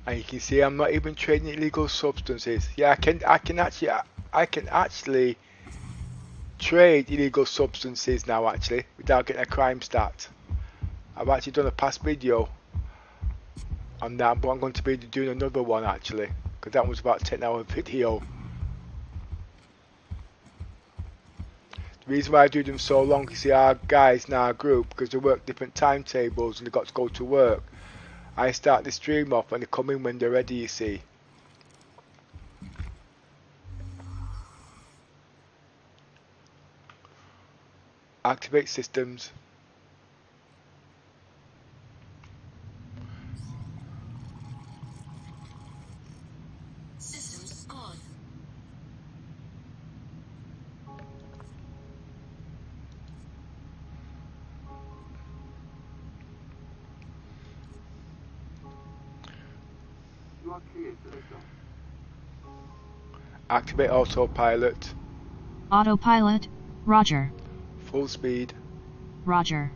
And you can see I'm not even trading illegal substances. Yeah, I can actually trade illegal substances now actually without getting a crime stat. I've actually done a past video on that, but I'm going to be doing another one actually, because that was about a 10-hour video. The reason why I do them so long, you see, our guys in our group, because they work different timetables and they got to go to work, I start the stream off and they come in when they're ready, you see. Activate systems. Systems on. You are cleared for liftoff. Activate autopilot. Autopilot, Roger. Full speed. Roger.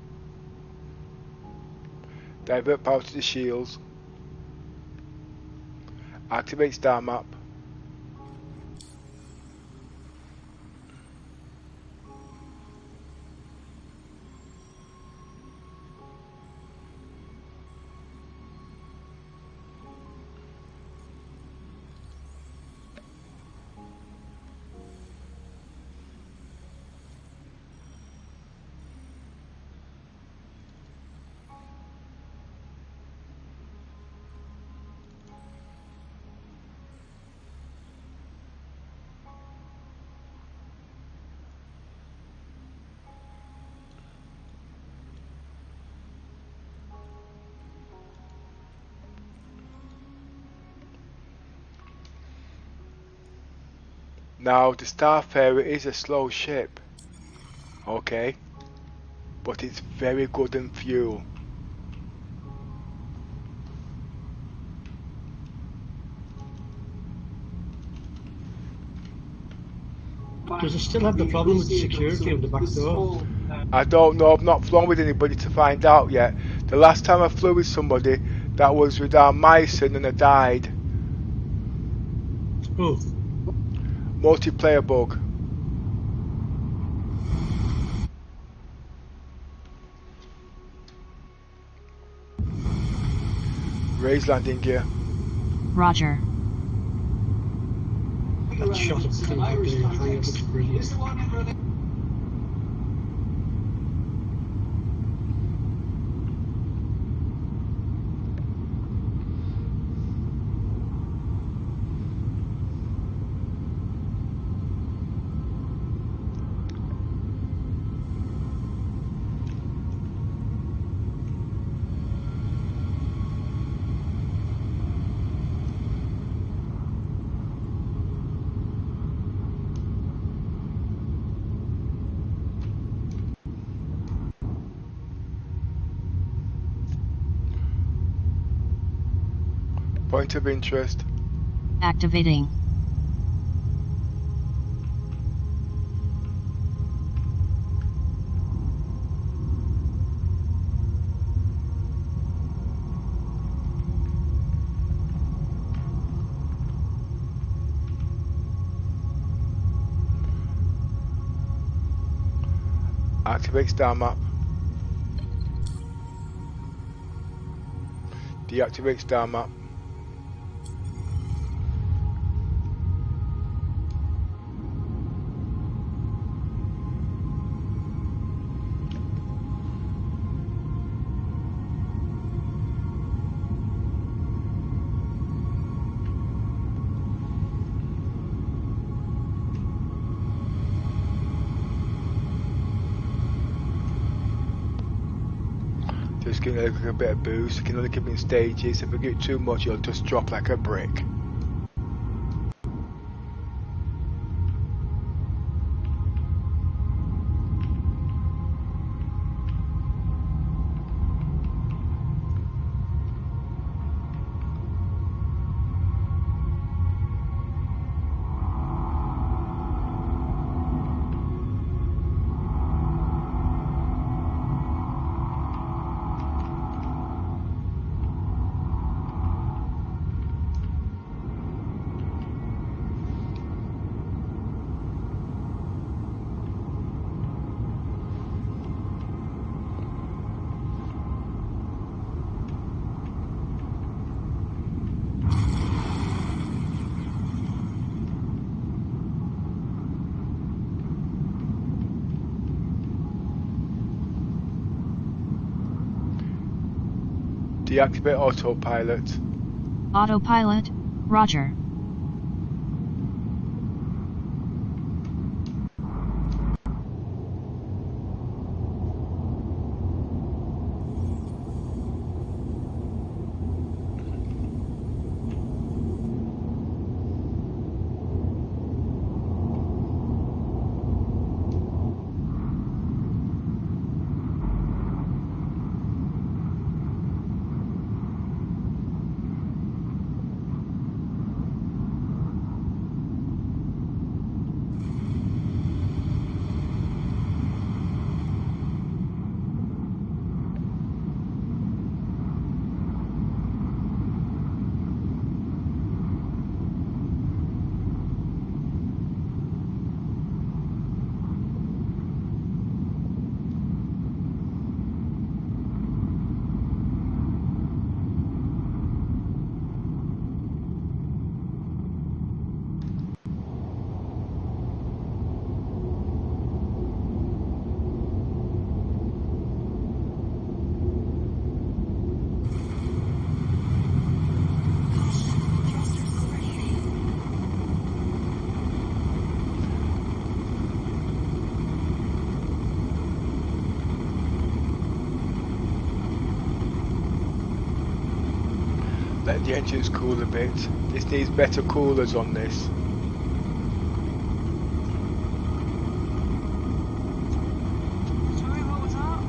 Divert power to the shields. Activate star map. Now the starfarer is a slow ship, okay, but it's very good in fuel. Does it still have the problem with security of the back door? I don't know, I've not flown with anybody to find out yet. The last time I flew with somebody, that was with our Myson and I died. Oh, Multiplayer bug. Raise landing gear. Roger. that shot of thing out there looks brilliant. Point of interest. Activating. Activate star map. Deactivate star map. Just giving it a bit of boost. You can only give it in stages. If we get too much, it'll just drop like a brick. Deactivate autopilot. Autopilot, Roger. Let the engines cool a bit. This needs better coolers on this. Sorry, what was that?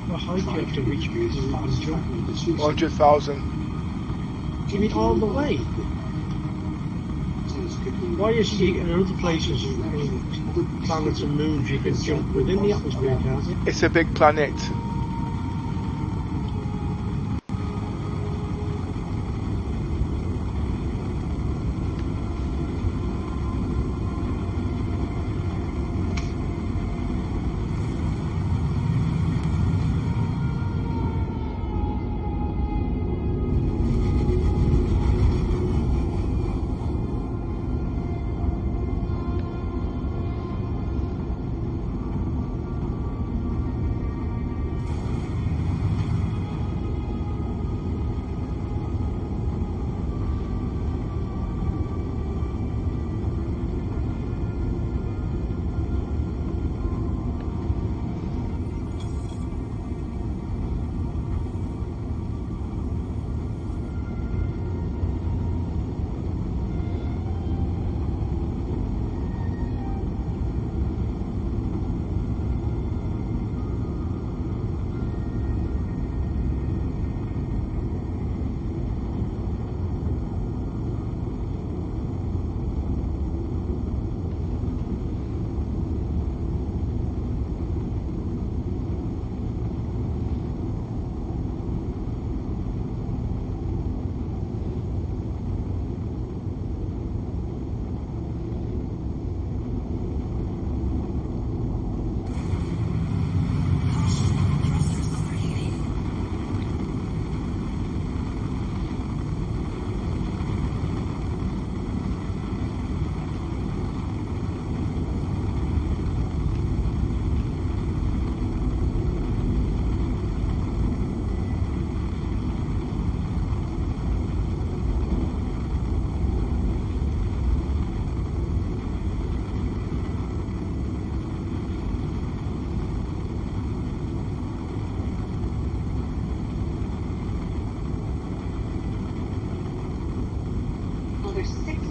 What height do you have to reach before you can jump? 100,000. You mean all the way? Why is it in other places, in planets and moons, you can jump within the atmosphere, can't you? It's a big planet.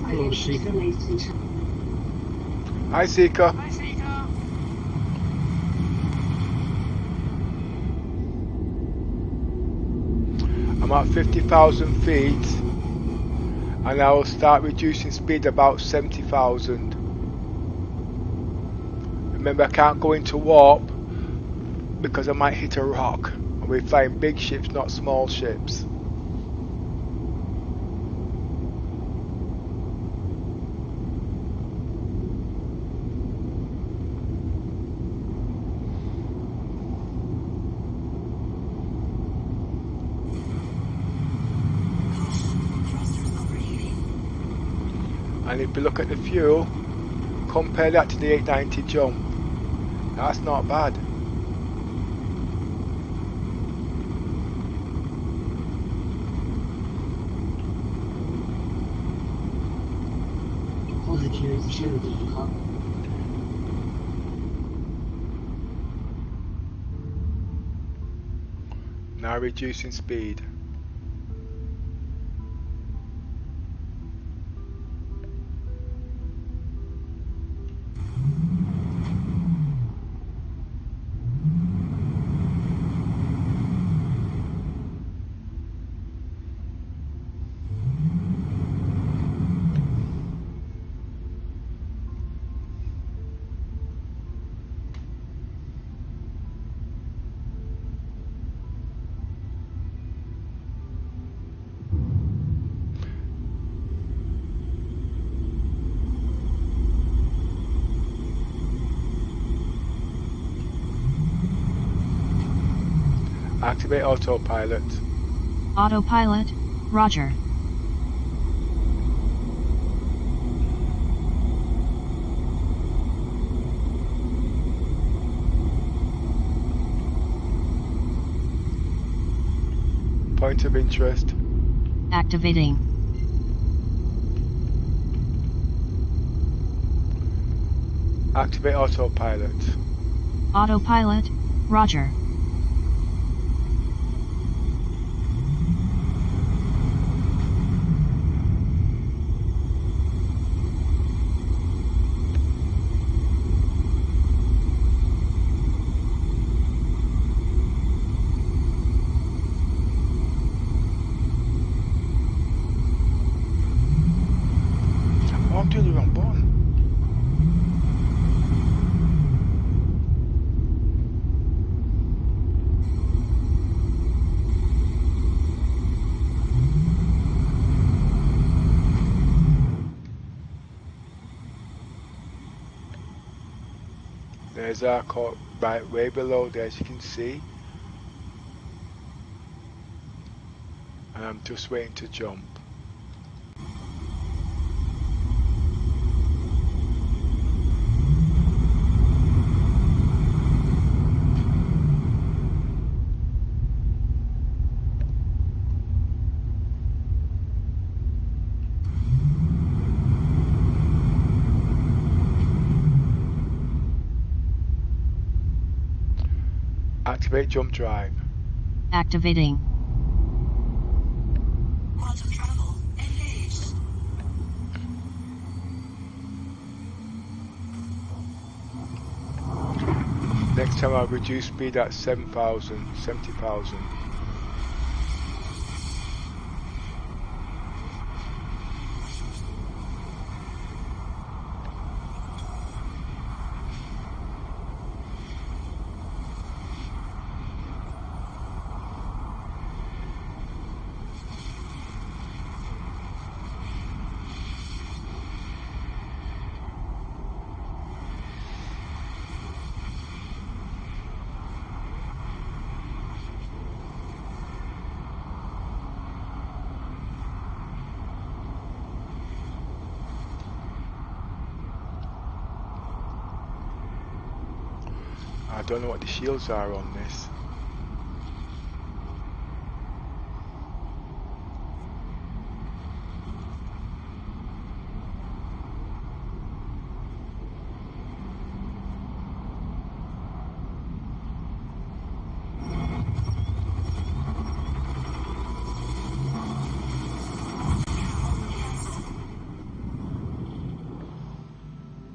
Hello, Seeker. Hi, Seeker. Hi, Seeker. I'm at 50,000 feet and I will start reducing speed about 70,000. Remember, I can't go into warp because I might hit a rock. And we're flying big ships, not small ships. And if we look at the fuel, compare that to the 890 jump. That's not bad. Now reducing speed. Activate autopilot. Autopilot, Roger. Point of interest. Activating. Activate autopilot. Autopilot, Roger. Oh, I'm doing the wrong button. There's our code right way below there, as you can see. And I'm just waiting to jump. Activate jump drive. Activating. Quantum travel engaged. Next time I'll reduce speed at 7,000, 70,000. I don't know what the shields are on this.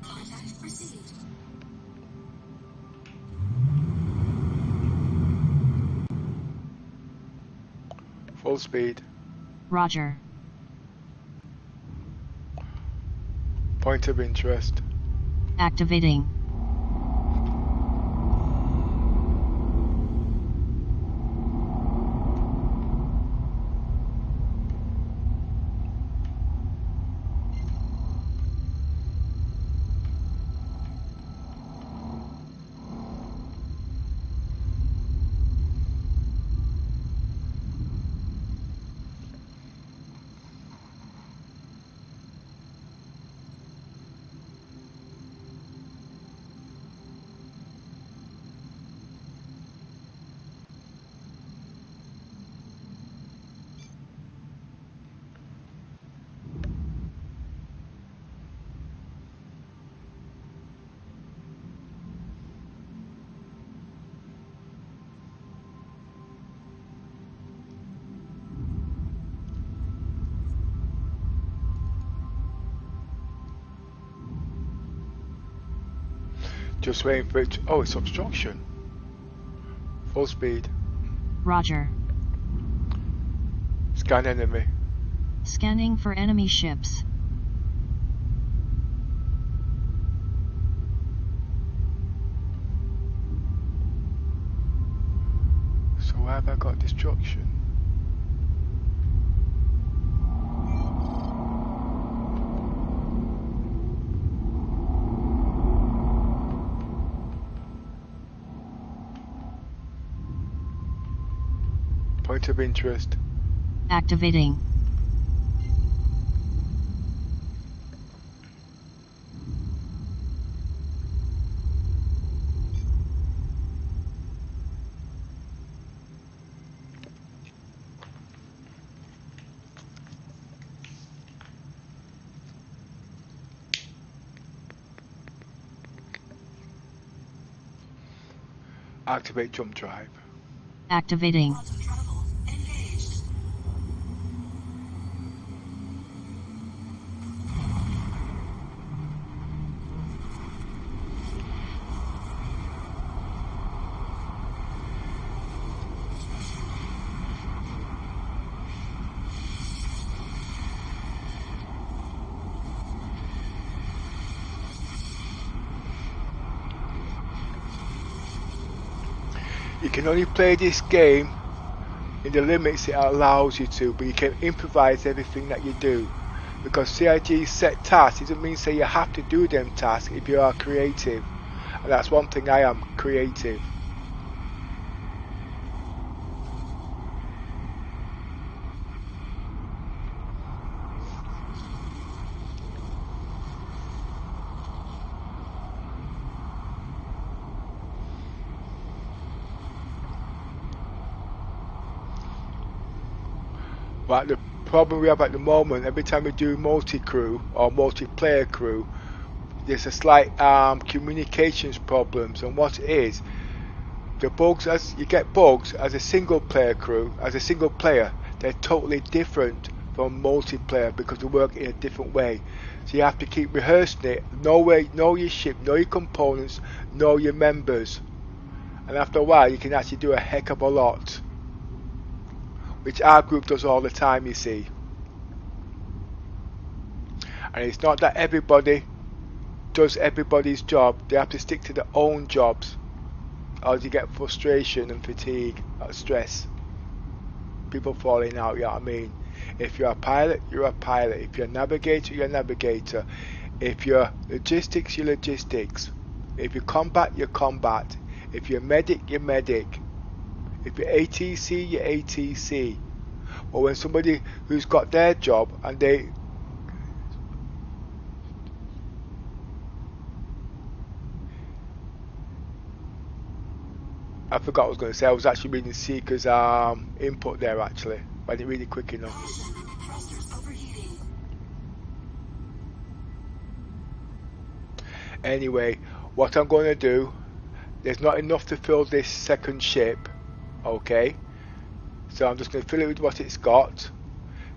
Contact received. Full speed. Roger. Point of interest. Activating. Just waiting for it to, oh, it's obstruction. Full speed. Roger. Scan enemy. Scanning for enemy ships. So where have I got destruction? Point of interest. Activating. Activate jump drive. Activating. Travel engaged. You can only play this game in the limits it allows you to, but you can improvise everything that you do. Because CIG set tasks doesn't mean say you have to do them tasks if you are creative. And that's one thing I am, creative. But the problem we have at the moment, every time we do multi-crew or multiplayer crew, there's a slight communications problems. And what it is, the bugs, as you get bugs as a single player crew, as a single player, they're totally different from multiplayer because they work in a different way. So you have to keep rehearsing it, know your ship, know your components, know your members, and after a while you can actually do a heck of a lot, which our group does all the time, you see. And it's not that everybody does everybody's job, they have to stick to their own jobs, or you get frustration and fatigue or stress, people falling out, you know what I mean. If you're a pilot, you're a pilot. If you're a navigator, you're a navigator. If you're logistics, you're logistics. If you're combat, you're combat. If you're medic, you're medic. If you're ATC, you're ATC. But when somebody who's got their job and they I forgot what I was going to say. I was actually reading Seeker's input there actually, but I didn't read it quick enough. Thrusters overheating. Anyway, what I'm going to do, there's not enough to fill this second ship, okay? So I'm just going to fill it with what it's got.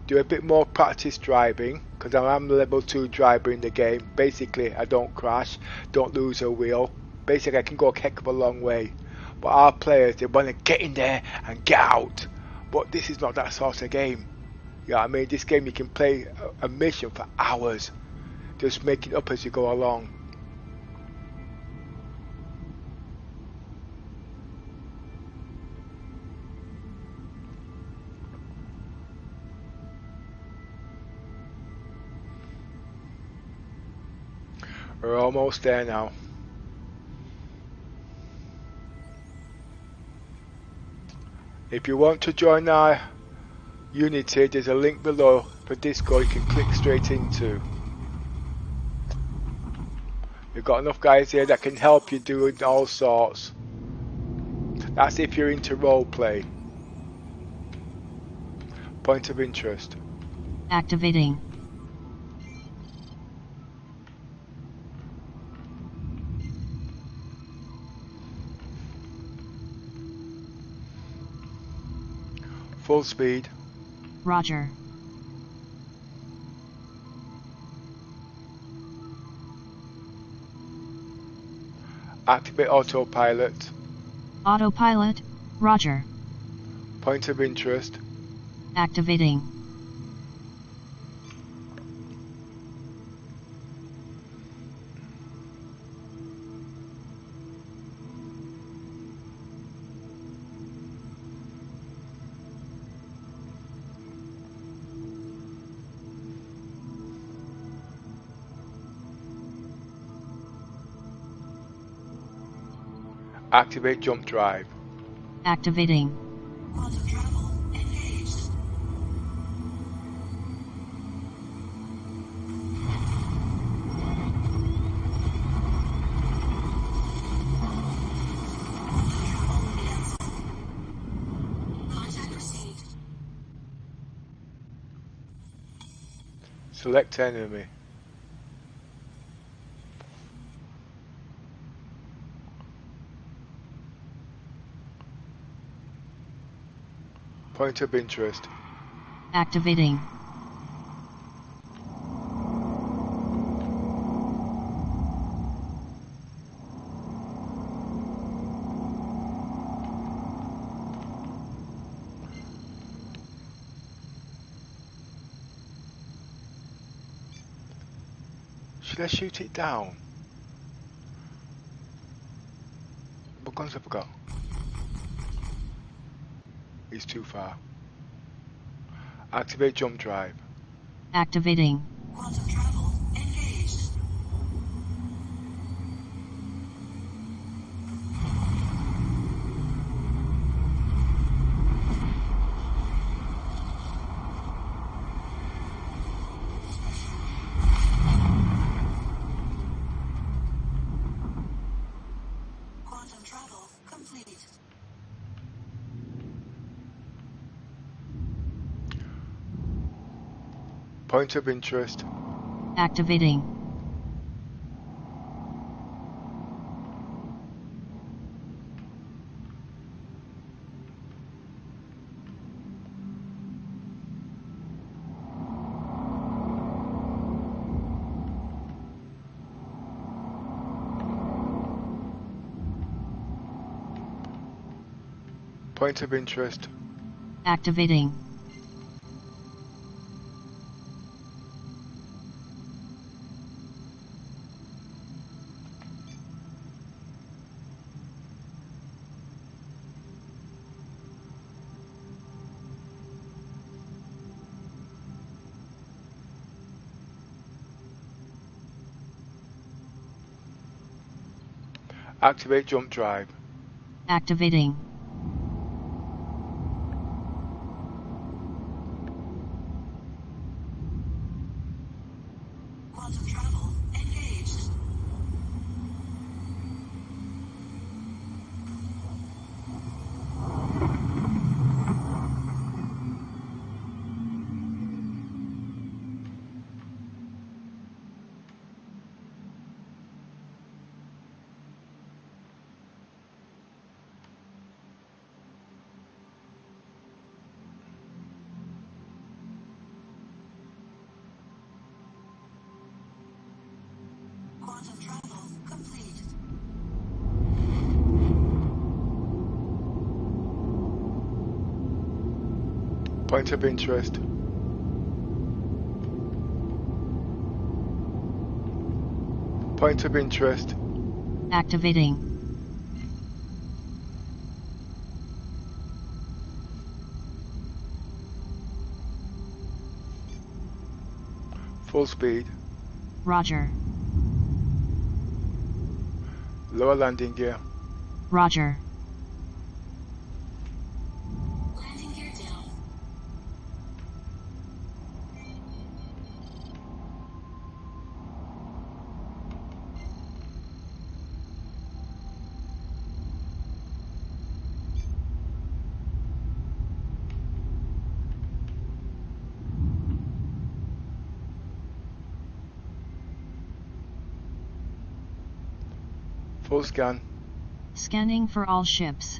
Do a bit more practice driving, because I am the level 2 driver in the game. Basically, I don't crash, don't lose a wheel. Basically, I can go a heck of a long way. But our players, they want to get in there and get out. But this is not that sort of game. You know what I mean? This game you can play a mission for hours. Just make it up as you go along. We're almost there now. If you want to join our Unity, there's a link below for Discord you can click straight into. We've got enough guys here that can help you doing all sorts. That's if you're into roleplay. Point of interest. Activating. Full speed. Roger. Activate autopilot. Autopilot, Roger. Point of interest. Activating. Activate jump drive. Activating. Quantum travel engaged. Contact received. Select enemy. Point of interest. Activating. Should I shoot it down? What guns have I got? It's too far. Activate jump drive. Activating. Quantum travel engaged. Quantum travel complete. Point of interest. Activating. Point of interest. Activating. Activate jump drive. Activating. Quantum travel engaged. Quantum travel complete. Point of interest. Point of interest. Activating. Full speed. Roger. Lower landing gear. Roger. Landing gear down. Full scan. Scanning for all ships.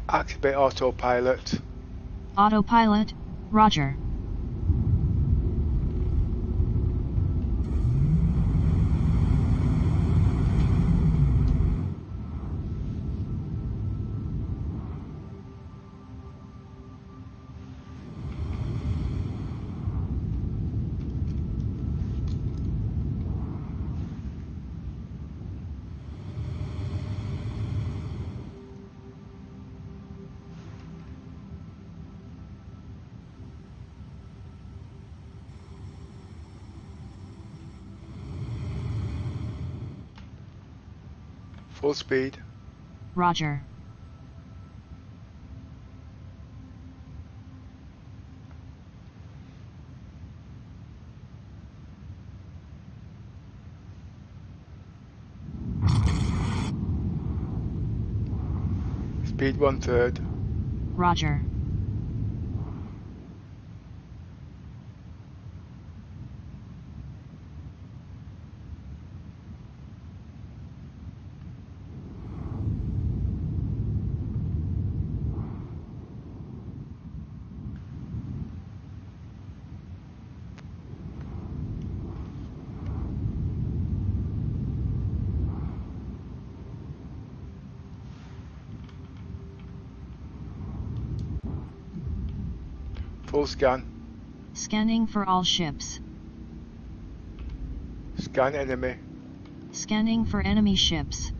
Activate autopilot. Autopilot, Roger. Full speed. Roger. Speed 1/3. Roger. Full scan. Scanning for all ships. Scan enemy. Scanning for enemy ships.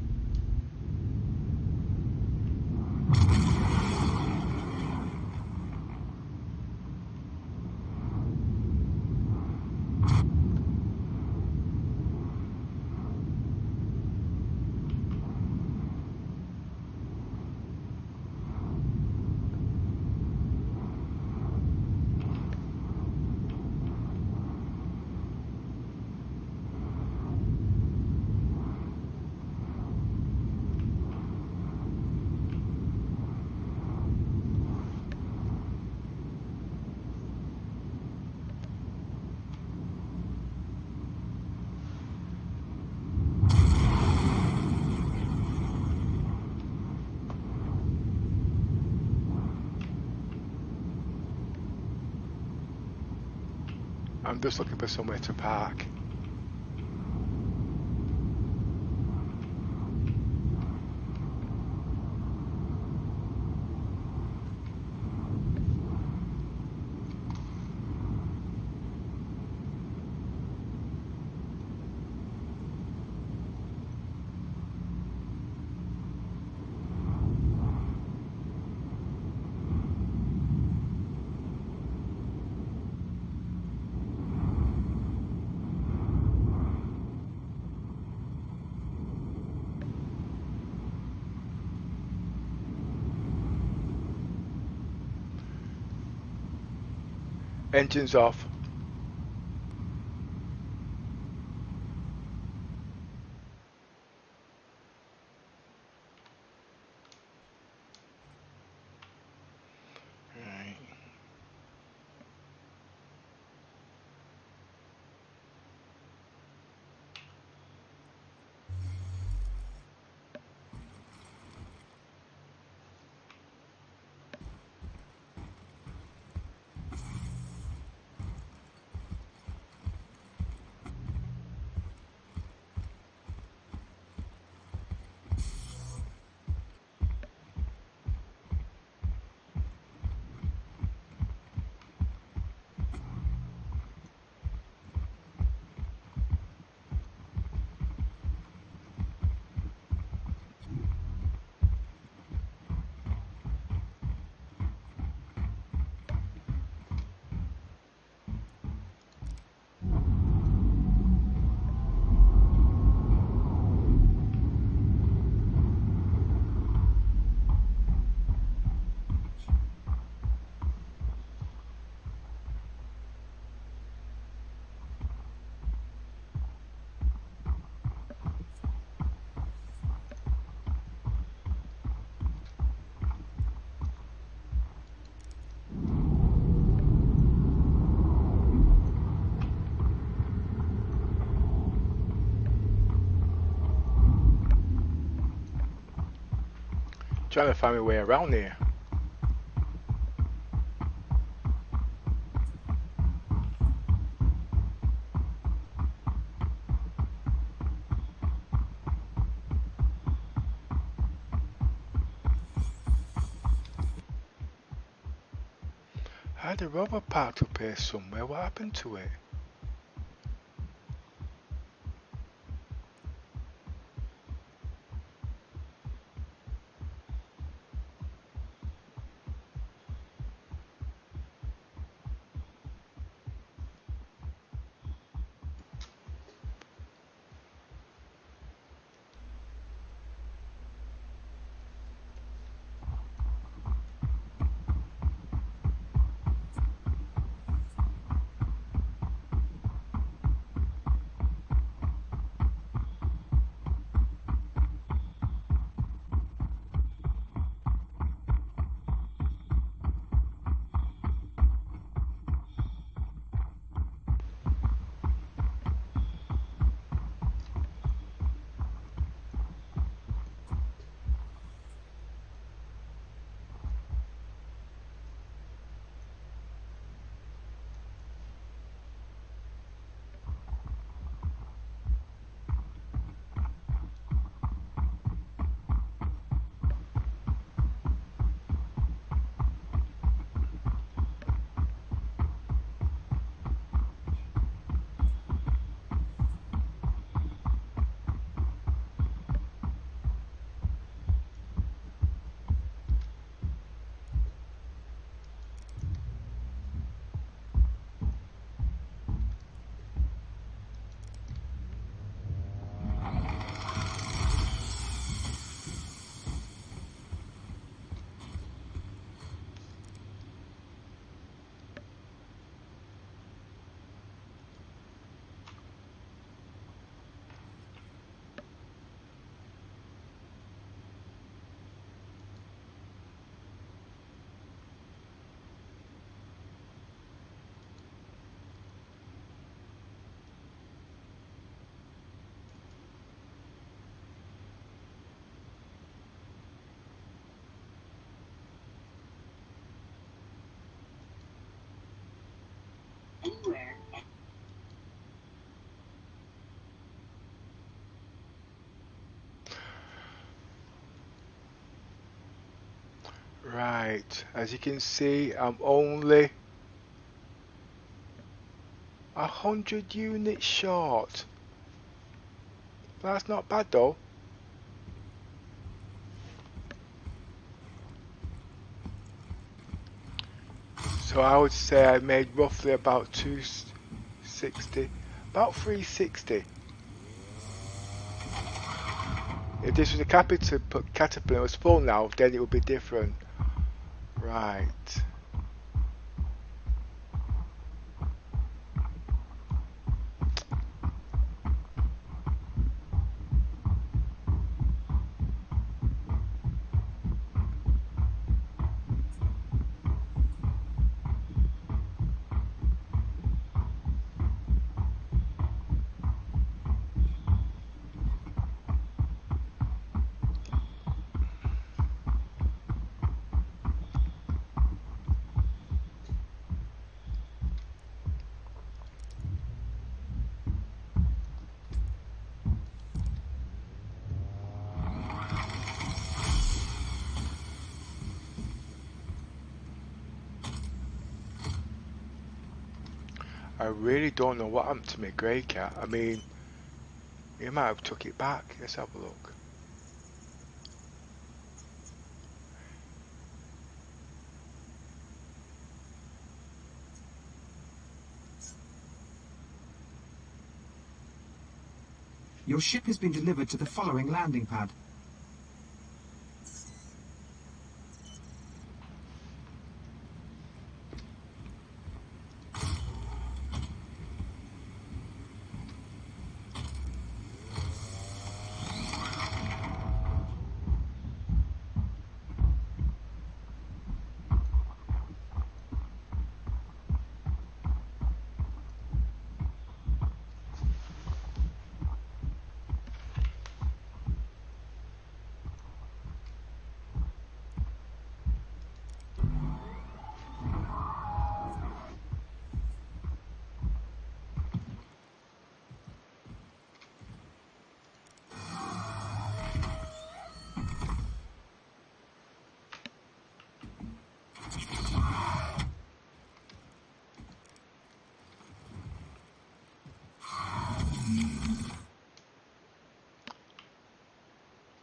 I'm just looking for somewhere to park. Engines off. Right. Trying to find my way around here. I had a Rover parked up here somewhere. What happened to it? Right, as you can see, I'm only 100 units short. That's not bad though. So I would say I made roughly about 260, about 360. If this was a caterpillar and was full now, then it would be different. Right. I really don't know what happened to my grey cat. I mean, he might have took it back. Let's have a look. Your ship has been delivered to the following landing pad.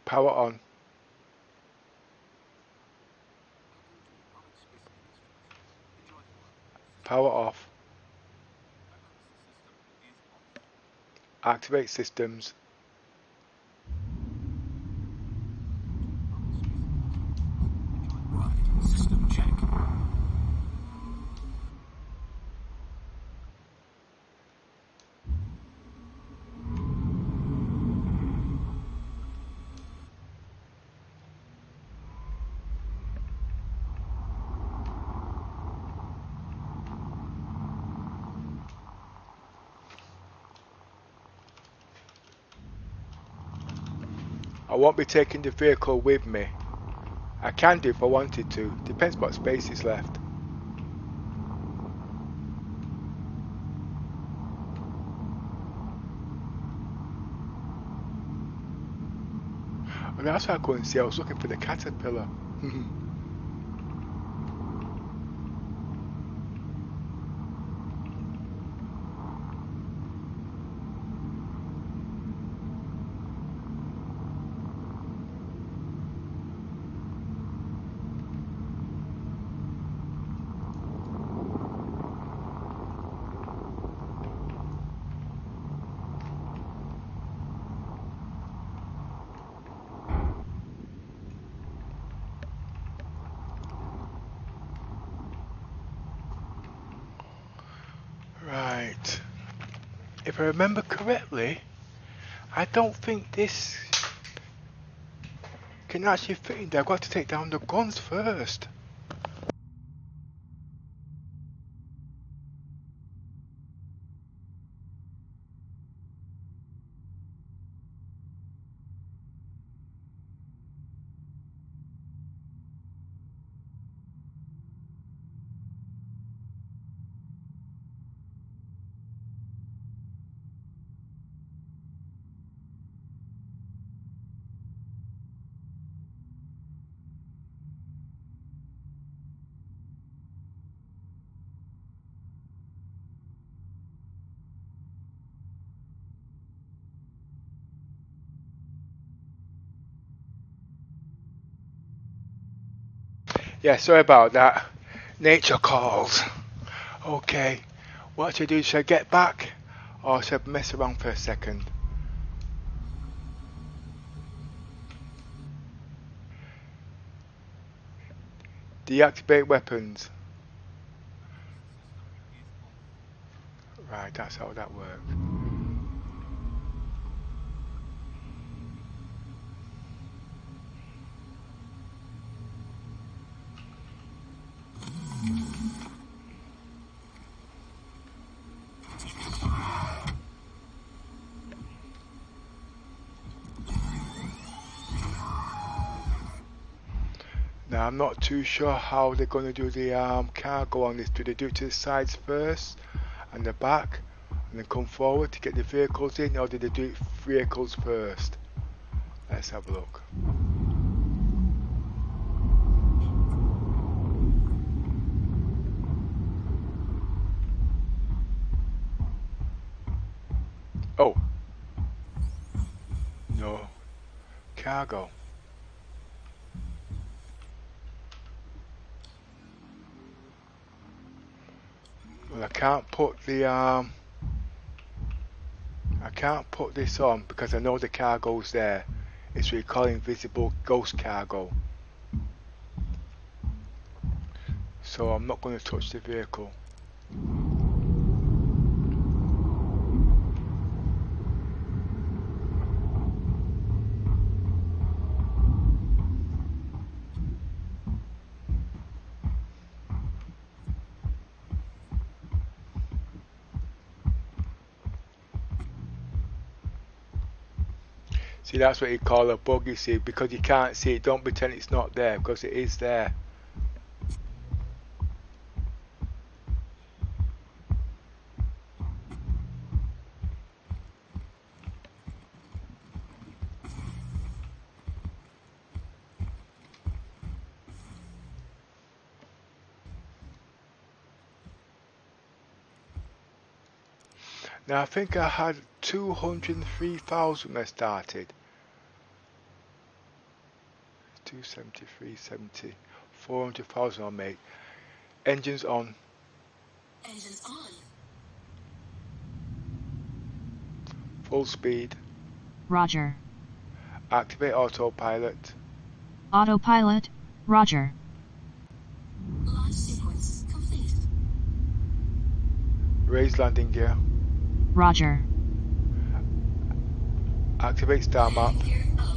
Power on. Power off. Activate systems. System check. I won't be taking the vehicle with me. I can do if I wanted to. Depends what space is left. And that's what I couldn't see. I was looking for the caterpillar. Right. If I remember correctly, I don't think this can actually fit in there. I've got to take down the guns first. Yeah, sorry about that. Nature calls. Okay, what should I do? Should I get back? Or should I mess around for a second? Deactivate weapons. Right, that's how that works. Now I'm not too sure how they're going to do the cargo on this. Do they do it to the sides first and the back and then come forward to get the vehicles in, or do they do it vehicles first? Let's have a look. Oh, no, cargo. Well, I can't put this on because I know the cargo's there. It's recalling visible ghost cargo. So I'm not going to touch the vehicle. See, that's what you call a bug, you see, because you can't see it. Don't pretend it's not there, because it is there. Now I think I had 203,000 when I started. 273, 70, 400,000 I'll make. Engines on. Engines on. Full speed. Roger. Activate autopilot. Autopilot, Roger. Launch sequence complete. Raise landing gear. Roger. Activate star map. Gear up.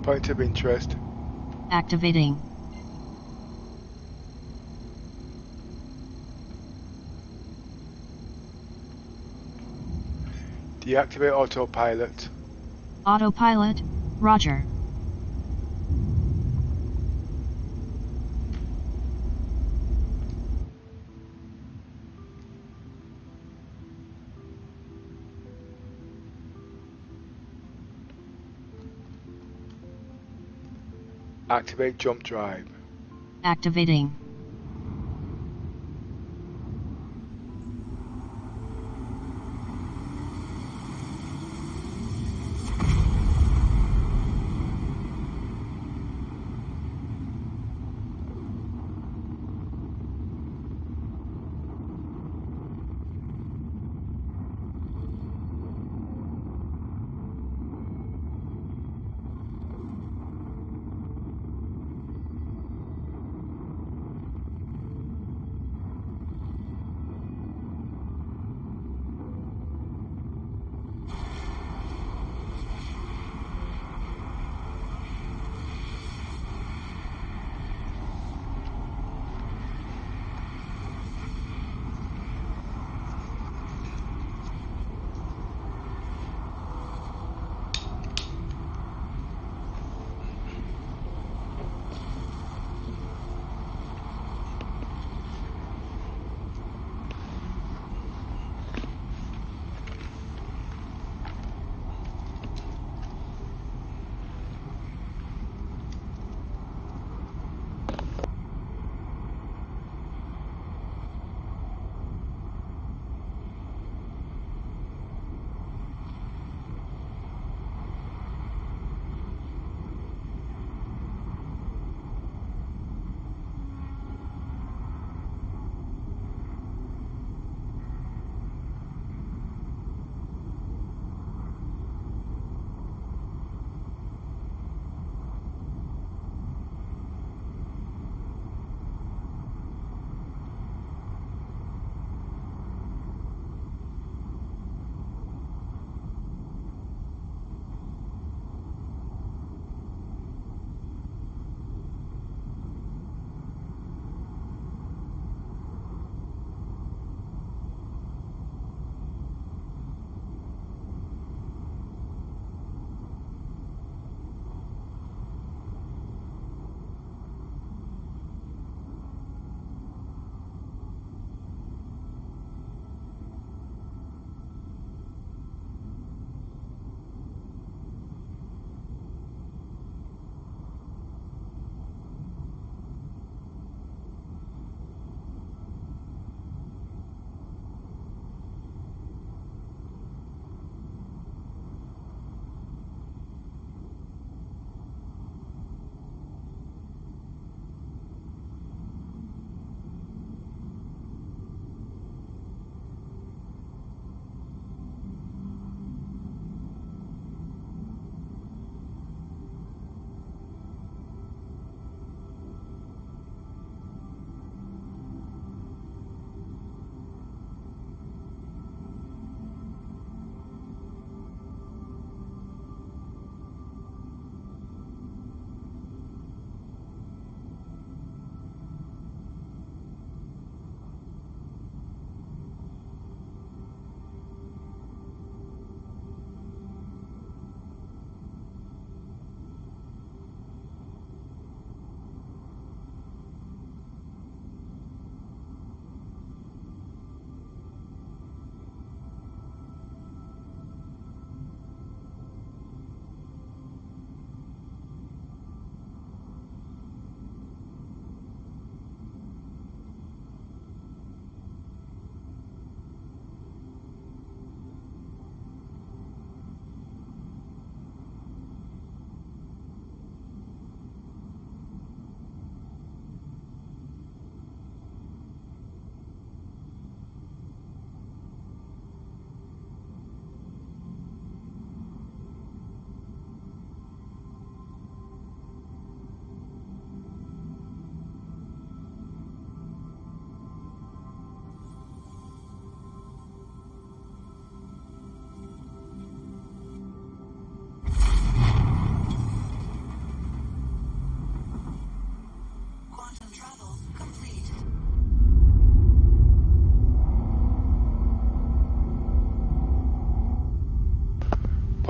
Point of interest. Activating. Deactivate autopilot. Autopilot, Roger. Activate jump drive. Activating.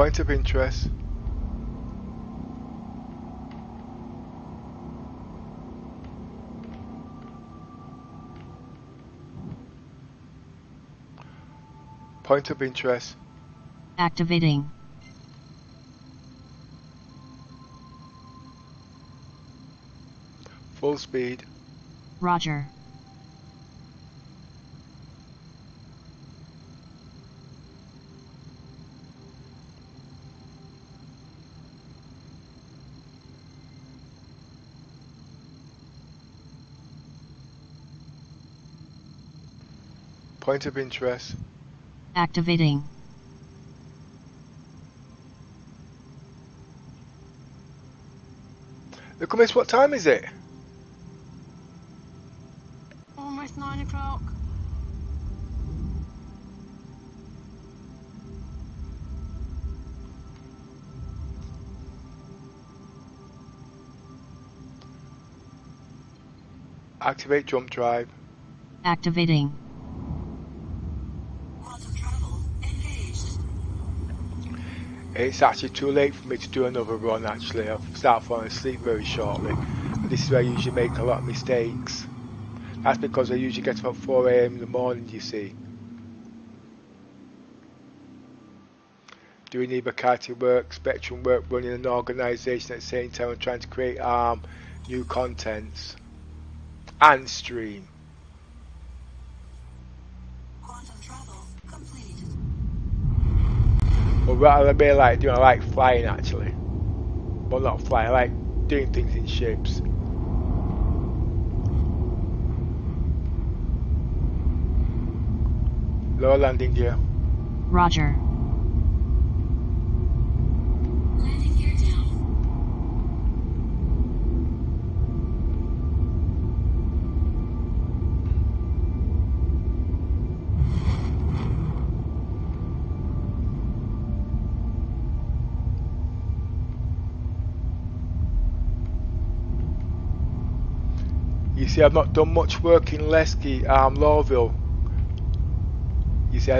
Point of interest. Point of interest. Activating. Full speed. Roger. Point of interest. Activating. Look, miss, what time is it? Almost 9 o'clock. Activate jump drive. Activating. Quantum travel engaged. It's actually too late for me to do another run actually. I'll start falling asleep very shortly. And this is where I usually make a lot of mistakes. That's because I usually get up at 4 AM in the morning, you see. Doing either karting work, spectrum work, running an organisation at the same time and trying to create new contents. And stream. Quantum travel complete. But what I really like doing, I like flying actually. Well, not flying, I like doing things in ships. Lower landing gear. Roger. Landing gear down. You see, I've not done much work in Lesky, Lowville. You see, I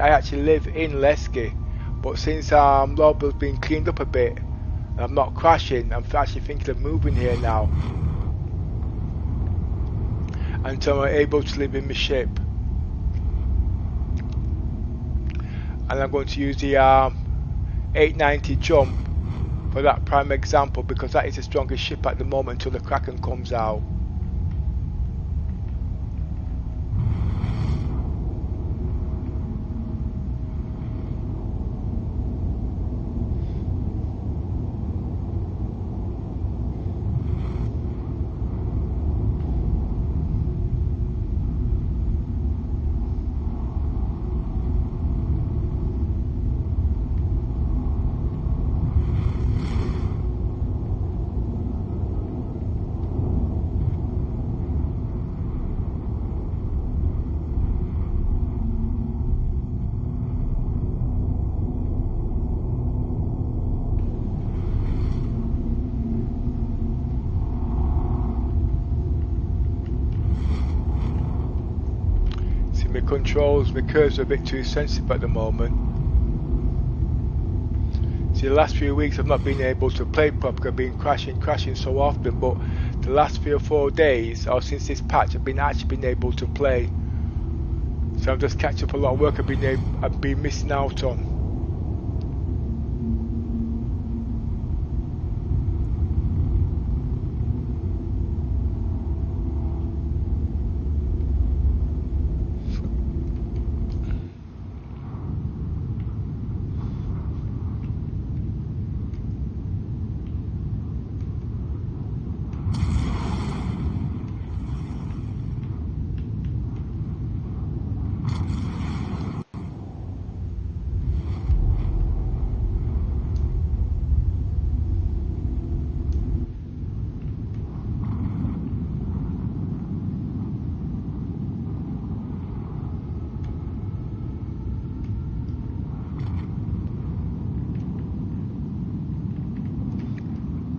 actually live in Lesky, but since Lowville's been cleaned up a bit, and I'm not crashing, I'm actually thinking of moving here now, until I'm able to live in my ship. And I'm going to use the 890 jump for that prime example, because that is the strongest ship at the moment until the Kraken comes out. Controls, my curves are a bit too sensitive at the moment. See, the last few weeks I've not been able to play properly. I've been crashing so often, but the last 3 or 4 days, or since this patch, I've actually been able to play. So I'm just catching up a lot of work I've been missing out on.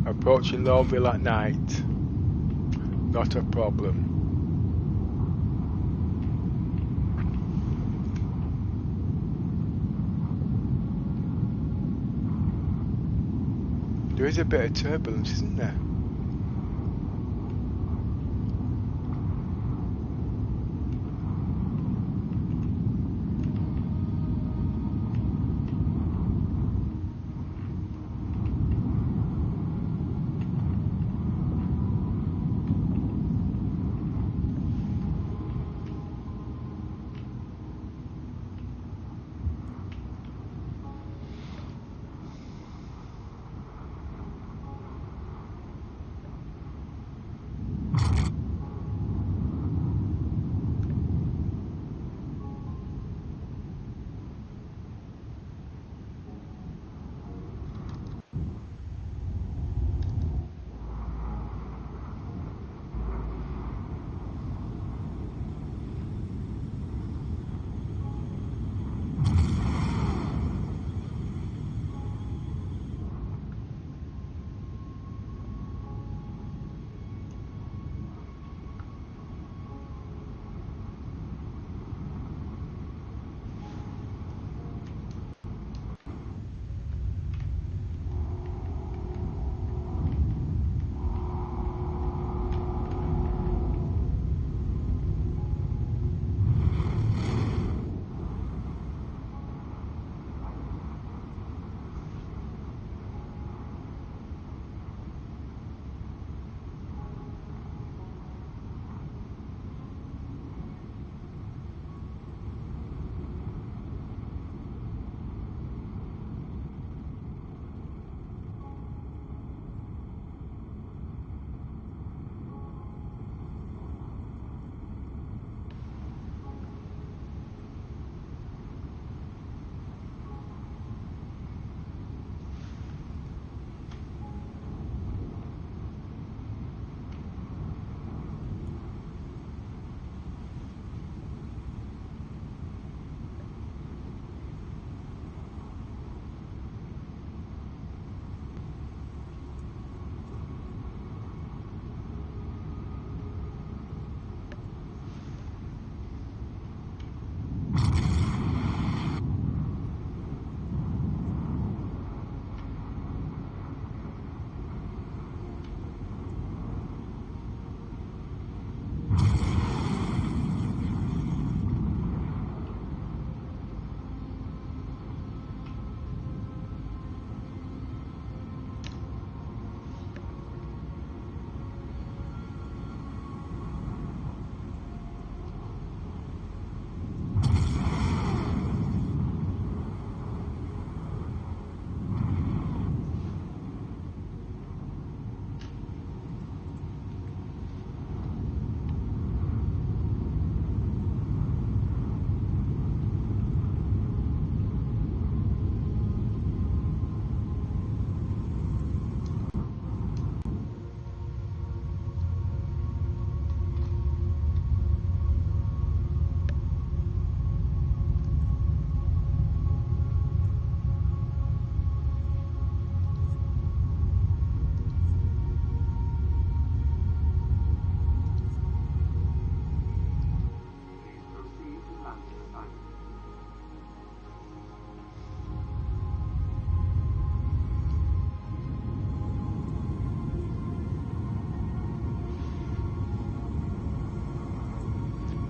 Approaching Lowville at night. Not a problem. There is a bit of turbulence, isn't there?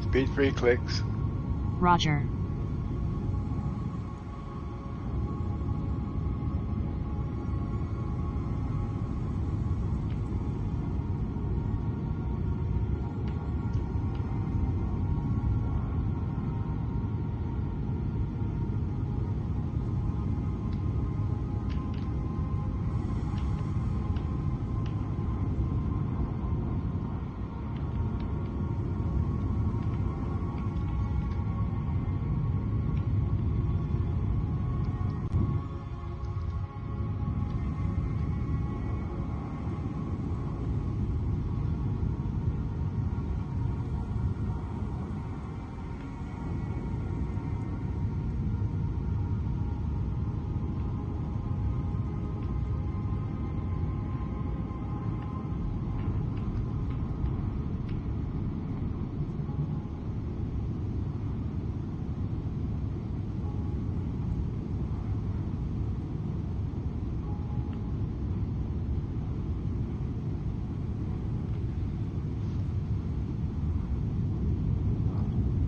Speed 3 clicks. Roger.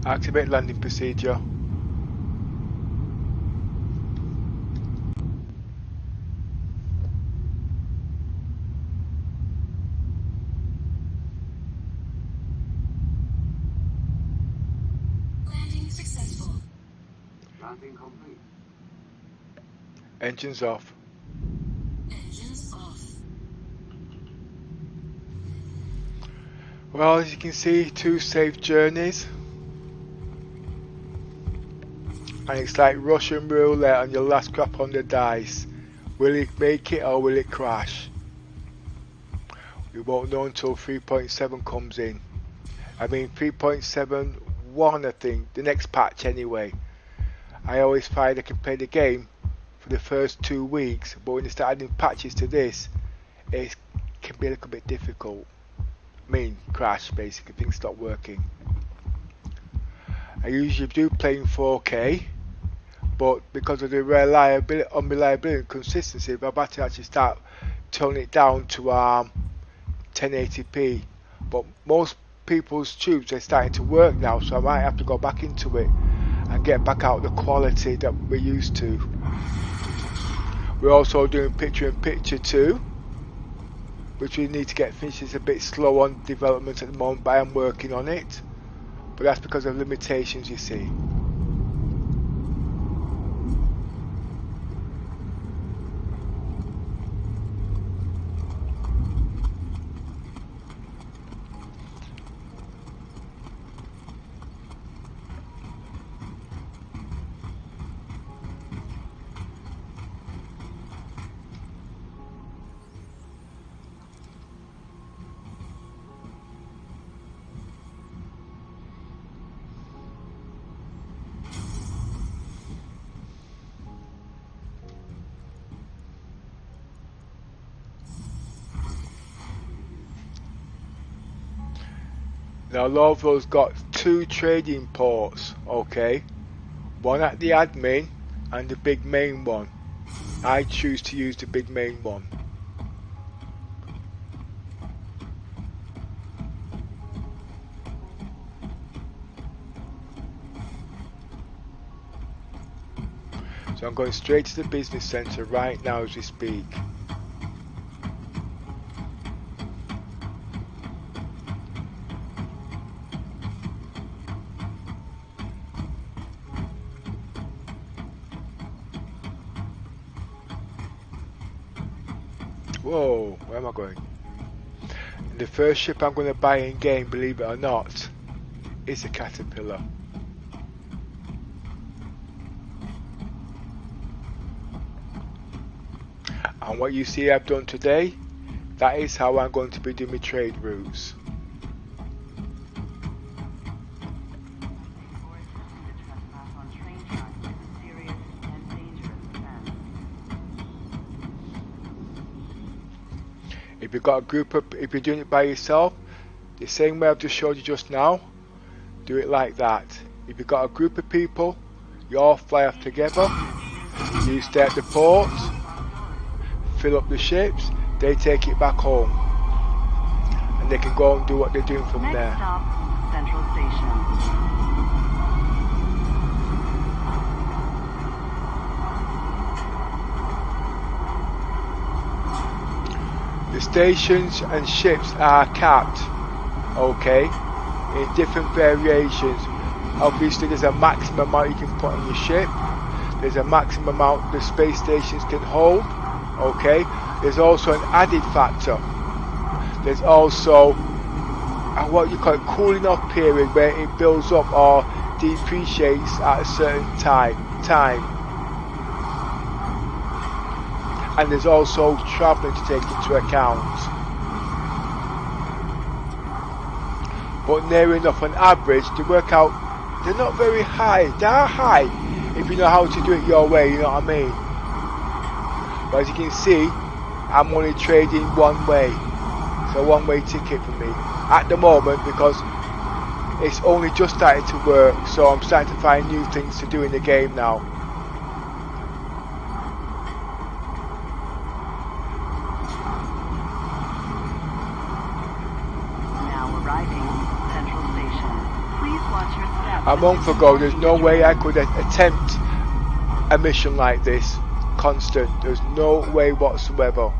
Activate landing procedure. Landing successful. Landing complete. Engines off. Engines off. Well, as you can see, 2 safe journeys. And it's like Russian roulette on your last crap on the dice. Will it make it or will it crash? We won't know until 3.7 comes in. I mean 3.71 I think, the next patch anyway. I always find I can play the game for the first 2 weeks, but when you start adding patches to this, it can be a little bit difficult. I mean, crash basically, things stop working. I usually do play in 4K, but because of the unreliability and consistency, I've had to actually start toning it down to 1080p. But most people's tubes are starting to work now, so I might have to go back into it and get back out the quality that we're used to. We're also doing picture-in-picture too, which we need to get finished. It's a bit slow on development at the moment, but I am working on it. But that's because of limitations, you see. Now Rover's got 2 trading ports, okay? One at the admin and the big main one. I choose to use the big main one. So I'm going straight to the business centre right now as we speak. Whoa, where am I going? And the first ship I'm going to buy in game, believe it or not, is a Caterpillar. And what you see I've done today, that is how I'm going to be doing my trade routes. If you've got a group of, if you're doing it by yourself, the same way I've just showed you just now, do it like that. If you've got a group of people, you all fly off together, you stay at the port, fill up the ships, they take it back home, and they can go and do what they're doing from there. Stop, Central Station. The stations and ships are capped, okay, in different variations. Obviously there's a maximum amount you can put on your ship, there's a maximum amount the space stations can hold, okay. There's also an added factor. There's also what you call a cooling off period where it builds up or depreciates at a certain time. And there's also travelling to take into account. But near enough on average to work out, they're not very high. They are high if you know how to do it your way, you know what I mean? But as you can see, I'm only trading one way. It's a one-way ticket for me at the moment because it's only just started to work, so I'm starting to find new things to do in the game now. a month ago, there's no way I could attempt a mission like this constant. There's no way whatsoever.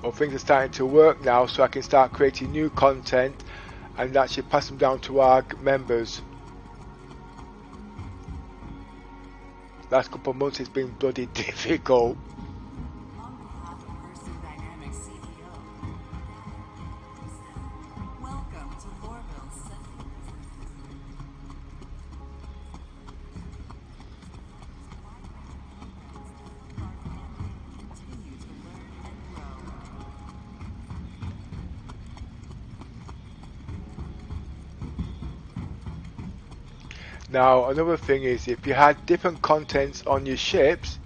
Well, things are starting to work now, so I can start creating new content and actually pass them down to our members. Last couple of months it's been bloody difficult. Now another thing is, if you had different contents on your ships,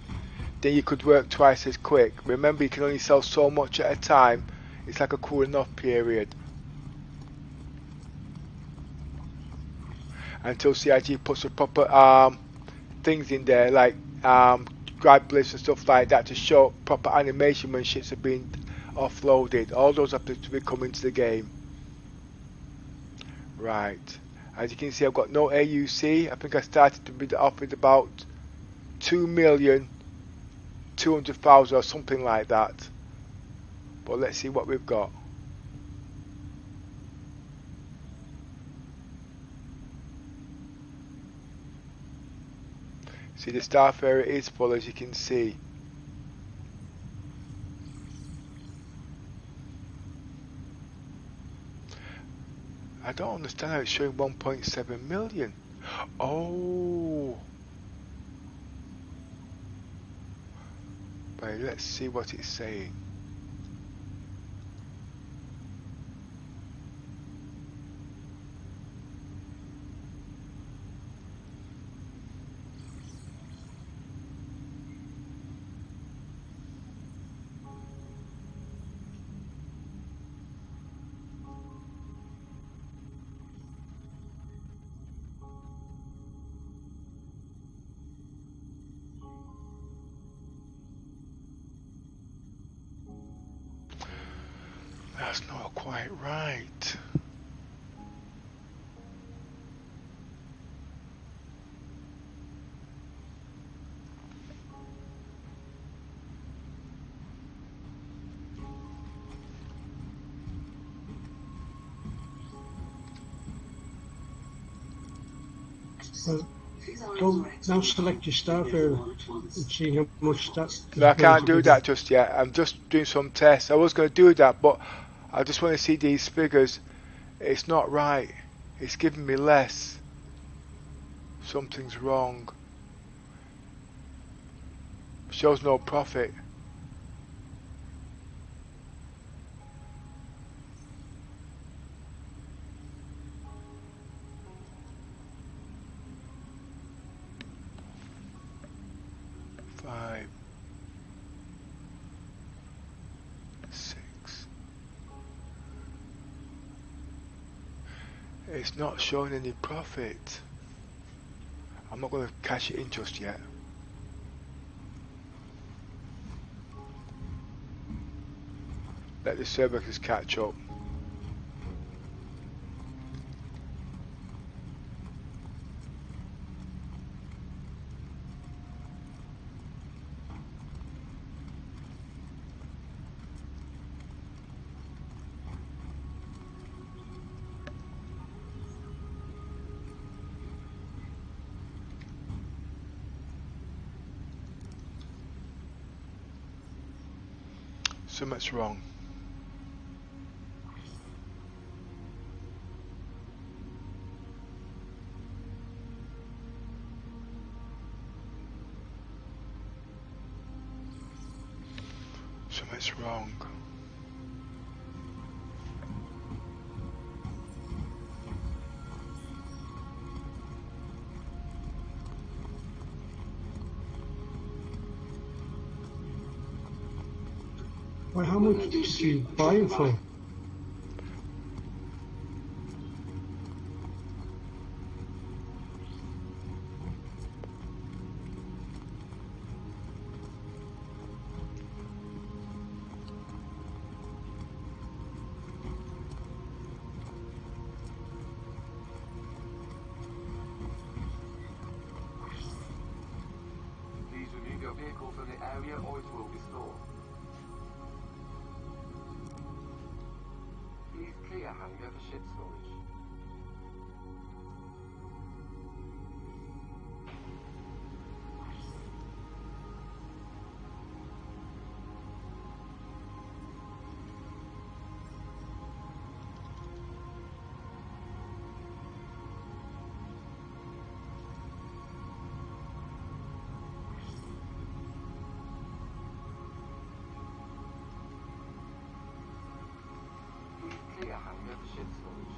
then you could work twice as quick. Remember, you can only sell so much at a time. It's like a cooling off period until CIG puts the proper things in there, like grab bliss and stuff like that, to show proper animation when ships are being offloaded. All those have to be coming to the game. Right. As you can see, I've got no AUC. I think I started to be offered about 2,200,000 or something like that. But let's see what we've got. See, the starfarer is full, as you can see. I don't understand how it's showing 1.7 million. Oh. Right, let's see what it's saying. That's not quite right. Well, go now select your starfarer and see how much that. No, I can't do that just yet. I'm just doing some tests. I was going to do that, but I just want to see these figures. It's not right. It's giving me less. Something's wrong. Shows no profit. It's not showing any profit. I'm not going to cash it in just yet. Let the server just catch up. Something's wrong. Something's wrong. Well, how much did you buy it for? area or it will be stored. Please clear hangar for ship storage. Clear hangar for ship storage.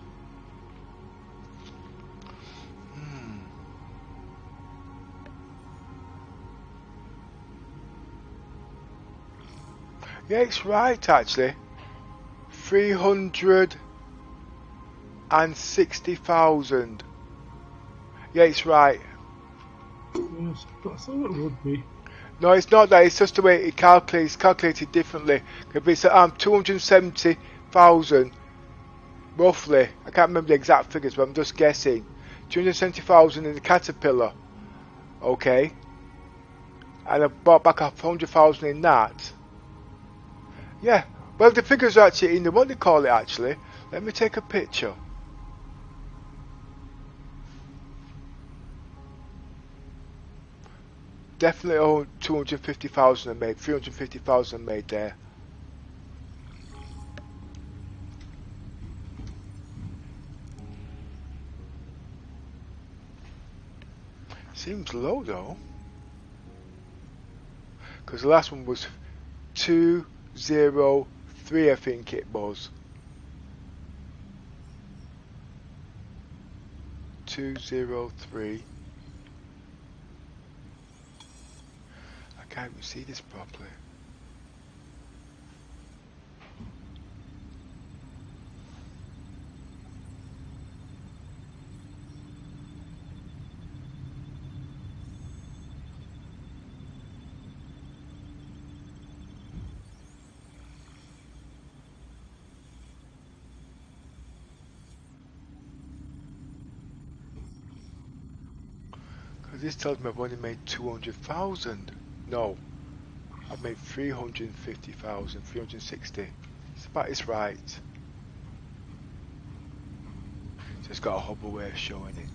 Yeah, it's right actually. 360,000. Yeah, it's right. Yes, but I thought it would be. No, it's not that. It's just the way it calculates. It's calculated differently. If it's 270,000, roughly. I can't remember the exact figures, but I'm just guessing. 270,000 in the caterpillar. Okay. And I bought back 100,000 in that. Yeah. Well, the figures are actually in the what they call it actually. Let me take a picture. Definitely 250,000 I made, 350,000 made there. Seems low though. Because the last one was 203 I think it was. 203. I can't even see this properly. Because this tells me I've only made 200,000. No, I've made 350,000, 360. It's right. So it's got a hover way of showing it.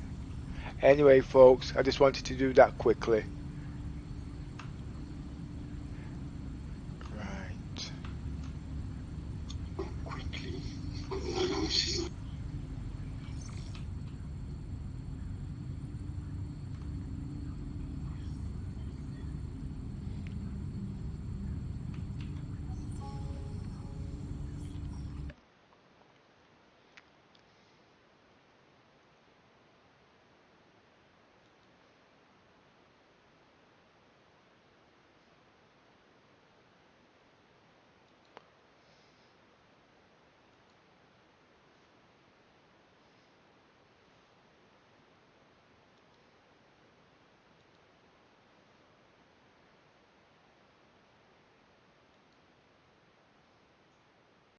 Anyway, folks, I just wanted to do that quickly. Right. Quickly.